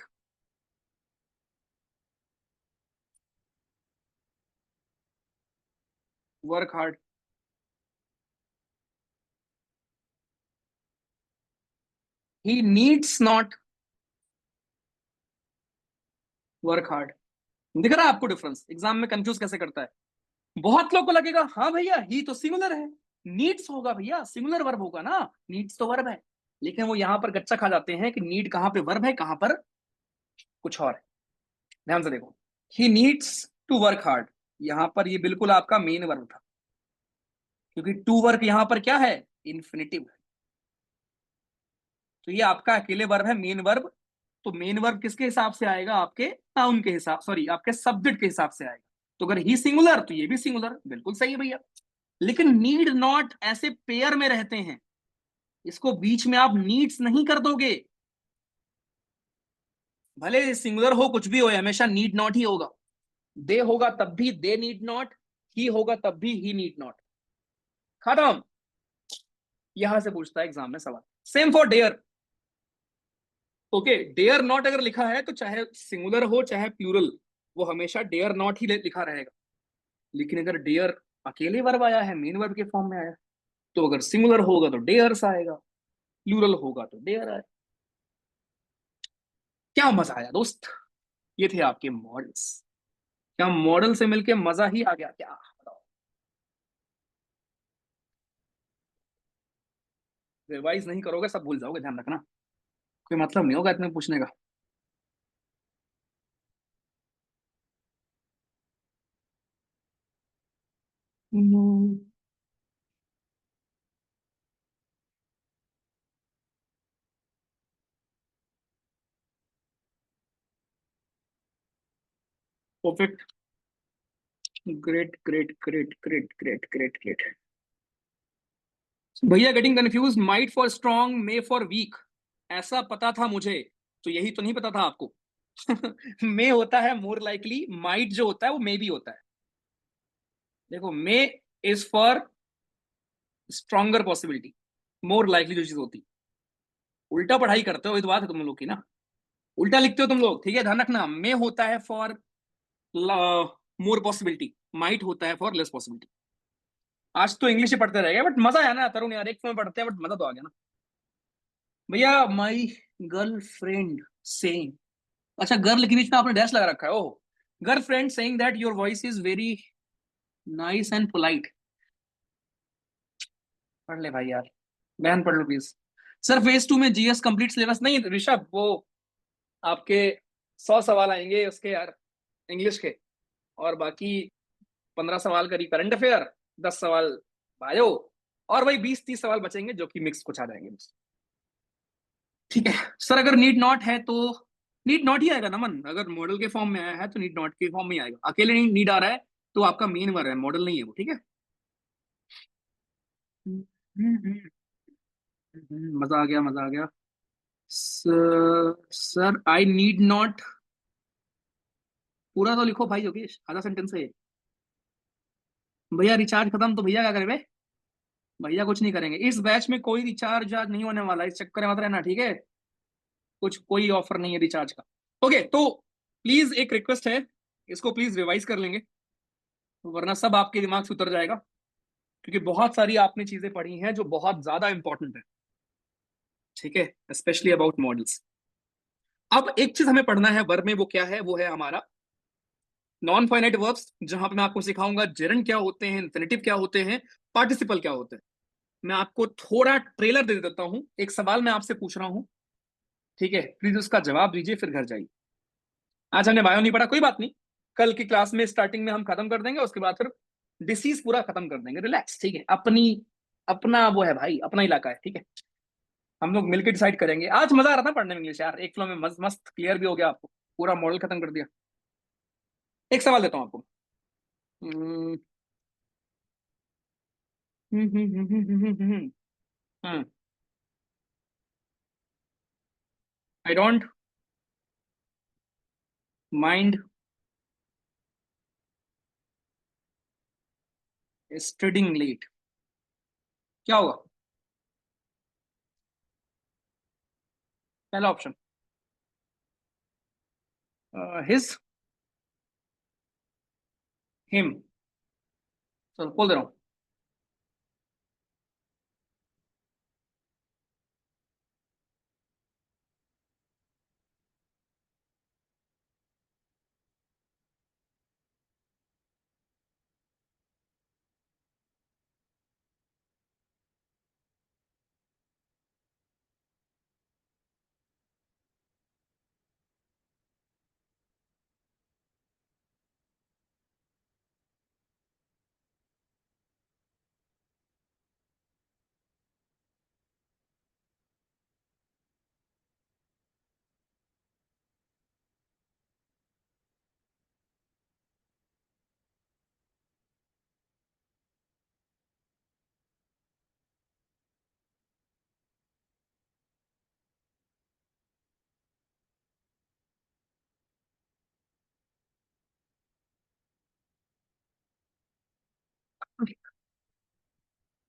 work hard, he needs not work hard. दिख रहा है आपको डिफरेंस? एग्जाम में कंफ्यूज कैसे करता है। बहुत लोग को लगेगा हाँ भैया ही तो सिंगुलर है, नीड्स होगा भैया, सिंगुलर वर्ब होगा ना, नीड्स तो वर्ब है। लेकिन वो यहां पर गच्चा खा जाते हैं कि नीड कहां पे वर्ब है, कहां पर कुछ और है। ध्यान से देखो, he needs to work hard, यहां पर ये बिल्कुल आपका मेन वर्ब था, क्योंकि टू वर्क यहां पर क्या है, इन्फिनिटिव है। तो ये आपका अकेले वर्ब है, मेन वर्ब। तो मेन वर्ब किसके हिसाब से आएगा, आपके नाउन के हिसाब, सॉरी आपके सब्जेक्ट के हिसाब से आएगा। तो अगर ही सिंगुलर तो ये भी सिंगुलर, बिल्कुल सही है भैया। लेकिन नीड नॉट ऐसे पेयर में रहते हैं, इसको बीच में आप नीड्स नहीं कर दोगे। भले सिंगुलर हो कुछ भी हो, हमेशा नीड नॉट ही होगा। दे होगा तब भी दे नीड नॉट, ही होगा तब भी ही नीड नॉट। खत्म। यहां से पूछता है एग्जाम में सवाल। Same for dare. Okay, dare not अगर लिखा है तो चाहे सिंगुलर हो चाहे प्लूरल, वो हमेशा डेयर नॉट ही लिखा रहेगा। लेकिन अगर डेयर अकेले वर्ब आया है, मेन वर्ब के फॉर्म में आया, तो अगर सिंगुलर होगा तो डेयर्स आएगा, प्लूरल होगा तो डेयर आएगा। क्या मजा आया दोस्त, ये थे आपके मॉडल्स। क्या मॉडल से मिलके मजा ही आ गया क्या, बताओ? रिवाइज नहीं करोगे सब भूल जाओगे, ध्यान रखना। कोई मतलब नहीं होगा इतने पूछने का। Perfect, great great great great great great great. भैया getting confuse, might for strong may for weak, ऐसा पता था मुझे, तो यही तो नहीं पता था आपको। मे होता है मोर लाइकली, माइट जो होता है वो मे भी होता है। देखो may is for stronger possibility, more likely जो चीज होती है। उल्टा पढ़ाई करते हो, ये तो बात है तुम लोग की ना, उल्टा लिखते हो तुम लोग, ठीक है? ध्यान रखना, मे होता है फॉर मोर पॉसिबिलिटी, माइट होता है फॉर लेस पॉसिबिलिटी। आज तो इंग्लिश ही पढ़ते रहेगा, बट मजा आया ना तरुण यार, एक समय पढ़ते हैं बट मजा तो आ गया ना। भैया माई गर्लफ्रेंड सेइंग, अच्छा गर्ल के बीच में आपने डैश लगा रखा है, oh. Girlfriend saying that your voice is very nice and polite. पढ़ ले भाई यार, बहन पढ़ लो प्लीज। सर फेज 2 में जीएस कंप्लीट सिलेबस नहीं ऋषभ, वो आपके 100 सवाल आएंगे उसके यार, इंग्लिश के, और बाकी 15 सवाल करी करंट अफेयर, 10 सवाल बायो, और वही 20-30 सवाल बचेंगे जो कि मिक्स कुछ आ जाएंगे बस। ठीक है सर, अगर नीड नॉट है तो नीड नॉट ही आएगा ना मन, अगर मॉडल के फॉर्म में आया है तो नीड नॉट के फॉर्म में आएगा, अकेले नहीं नीड आ रहा है तो आपका मेन वर्ब है, मॉडल नहीं है वो, ठीक है। मजा आ गया, मजा आ गया। सर आई नीड नॉट, पूरा तो लिखो भाई योगेश, आधा सेंटेंस है ये। भैया रिचार्ज खत्म तो भैया क्या करे बे? भैया कुछ नहीं करेंगे, इस बैच में कोई रिचार्ज आज नहीं होने वाला, इस चक्कर में मत रहना, ठीक है। कुछ कोई ऑफर नहीं है रिचार्ज का। ओके तो प्लीज एक रिक्वेस्ट है, इसको प्लीज रिवाइज कर लेंगे, वरना सब आपके दिमाग से उतर जाएगा, क्योंकि बहुत सारी आपने चीजें पढ़ी हैं जो बहुत ज्यादा इंपॉर्टेंट है, ठीक है, स्पेशली अबाउट मॉडल्स। अब एक चीज हमें पढ़ना है वर्ब में, वो क्या है, वो है हमारा नॉन फाइनाइट वर्ब्स, जहां पे मैं आपको सिखाऊंगा जेरंड क्या होते हैं, इन्फिनिटिव क्या होते हैं, पार्टिसिपल क्या होते हैं। मैं आपको थोड़ा ट्रेलर दे देता हूं, एक सवाल मैं आपसे पूछ रहा हूं, ठीक है, प्लीज उसका जवाब दीजिए फिर घर जाइए। आज हमने बायो नहीं पढ़ा, कोई बात नहीं, कल की क्लास में स्टार्टिंग में हम खत्म कर देंगे, उसके बाद फिर डिसीज पूरा खत्म कर देंगे, रिलैक्स, ठीक है, अपनी अपना वो है भाई, अपना इलाका है, ठीक है। हम लोग मिलकर डिसाइड करेंगे। आज मजा आ रहा था पढ़ने में इंग्लिश यार, एक फ्लो में मस्त मस्त क्लियर भी हो गया आपको, पूरा मॉडल खत्म कर दिया। एक सवाल देता हूँ आपको। I don't mind studying late, क्या होगा? पहला ऑप्शन हिज, हिम, चलो बोल दे रहा हूँ।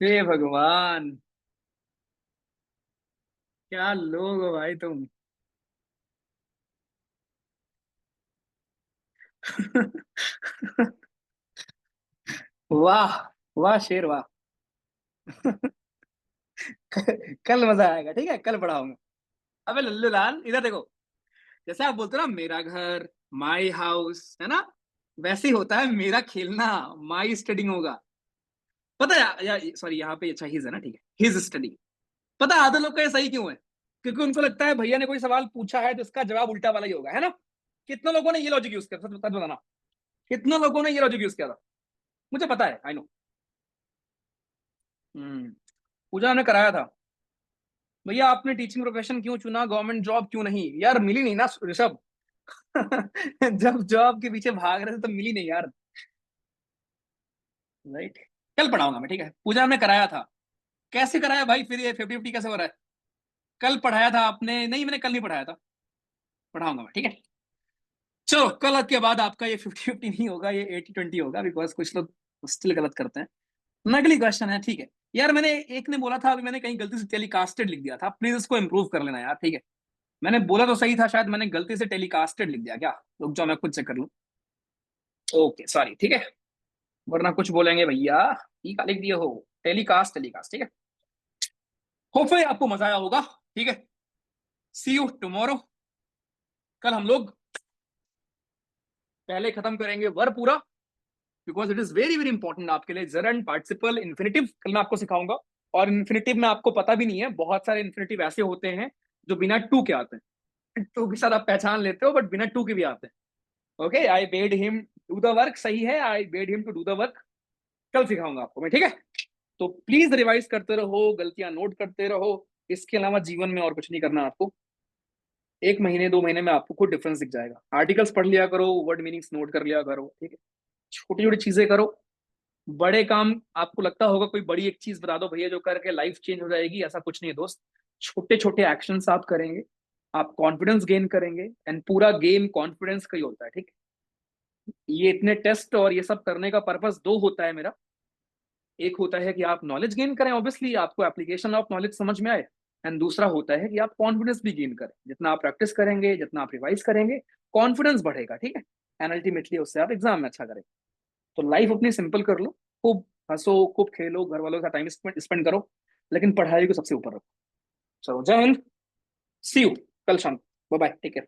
हे भगवान, क्या लोग हो भाई तुम। वाह, वाह शेर वाह। कल मजा आएगा, ठीक है, कल पढ़ाऊंगा। अबे लल्लू लाल इधर देखो, जैसे आप बोलते हो ना मेरा घर, माई हाउस, है ना, वैसे ही होता है मेरा खेलना, माई स्टडिंग होगा। पता है या सॉरी यहाँ पे अच्छा हिज है ना, ठीक है, हिज स्टडी। पता है आधे लोग का ये सही क्यों है? क्योंकि उनको लगता है भैया ने कोई सवाल पूछा है तो इसका जवाब उल्टा वाला ही होगा, है ना। कितने लोगों ने ये लॉजिक यूज किया, सच बताना, कितने लोगों ने ये लॉजिक यूज किया था? मुझे पता है, आई नो। पूजा ने कराया था। भैया आपने टीचिंग प्रोफेशन क्यों चुना, गवर्नमेंट जॉब क्यों नहीं? यार मिली नहीं ना ऋषभ। जब जॉब के पीछे भाग रहे थे तो मिली नहीं यार, राइट। कल पढ़ाऊंगा मैं, ठीक है, पूजा ने कराया था। कैसे कराया भाई, फिर ये 50-50 कैसे हो रहा है? कल पढ़ाया था आपने? नहीं मैंने कल नहीं पढ़ाया था, पढ़ाऊंगा मैं, ठीक है। चलो कल के बाद आपका ये 50-50 नहीं होगा, ये 80-20 होगा, बिकॉज कुछ लोग स्टिल गलत करते हैं। नकली क्वेश्चन है, ठीक है। यार मैंने, एक ने बोला था अभी, मैंने कहीं गलती से टेलीकास्टेड लिख दिया था, प्लीज इसको इंप्रूव कर लेना यार, ठीक है। मैंने बोला तो सही था, शायद मैंने गलती से टेलीकास्टेड लिख दिया क्या? रुक जाओ मैं खुद चेक कर लूं। ओके सॉरी, ठीक है, वरना कुछ बोलेंगे भैया ठीक लिख दिए हो, टेलीकास्ट टेलीकास्ट, ठीक है। होपफुली आपको मजा आया होगा। ठीक है, सी यू टुमारो। कल हम लोग पहले खत्म करेंगे वर पूरा, because it is very very important आपके लिए। जरंड, पार्टिसिपल, इन्फिनेटिव कल मैं आपको सिखाऊंगा। और इन्फिनेटिव में आपको पता भी नहीं है, बहुत सारे इन्फिनेटिव ऐसे होते हैं जो बिना टू के आते हैं। टू के साथ आप पहचान लेते हो, बट बिना टू के भी आते हैं। Okay, I bade him do the work, सही है, I bade him to do the work. कल सिखाऊंगा आपको मैं, ठीक है। तो प्लीज रिवाइज करते रहो, गलतियां नोट करते रहो। इसके अलावा जीवन में और कुछ नहीं करना आपको। 1 महीने 2 महीने में आपको खुद डिफरेंस दिख जाएगा। आर्टिकल्स पढ़ लिया करो, वर्ड मीनिंग्स नोट कर लिया करो, ठीक है। छोटी छोटी चीजें करो। बड़े काम आपको लगता होगा कोई बड़ी एक चीज बता दो भैया जो करके लाइफ चेंज हो जाएगी, ऐसा कुछ नहीं है दोस्त। छोटे छोटे एक्शंस आप करेंगे, आप कॉन्फिडेंस गेन करेंगे। एंड पूरा गेम कॉन्फिडेंस का ही होता है, ठीक है। ये इतने टेस्ट और ये सब करने का पर्पस दो होता है मेरा। एक होता है कि आप नॉलेज गेन करें, ऑब्वियसली आपको एप्लीकेशन ऑफ नॉलेज समझ में आए। एंड दूसरा होता है कि आप कॉन्फिडेंस भी गेन करें। जितना आप प्रैक्टिस करेंगे, जितना आप रिवाइज करेंगे, कॉन्फिडेंस बढ़ेगा, ठीक है। एंड अल्टीमेटली उससे आप एग्जाम में अच्छा करें। तो लाइफ अपनी सिंपल कर लो, खूब हंसो, खूब खेलो, घर वालों का टाइम स्पेंड करो, लेकिन पढ़ाई को सबसे ऊपर रखो। चलो, जय हिंद, सी यू कल शाम। Bye bye, take care.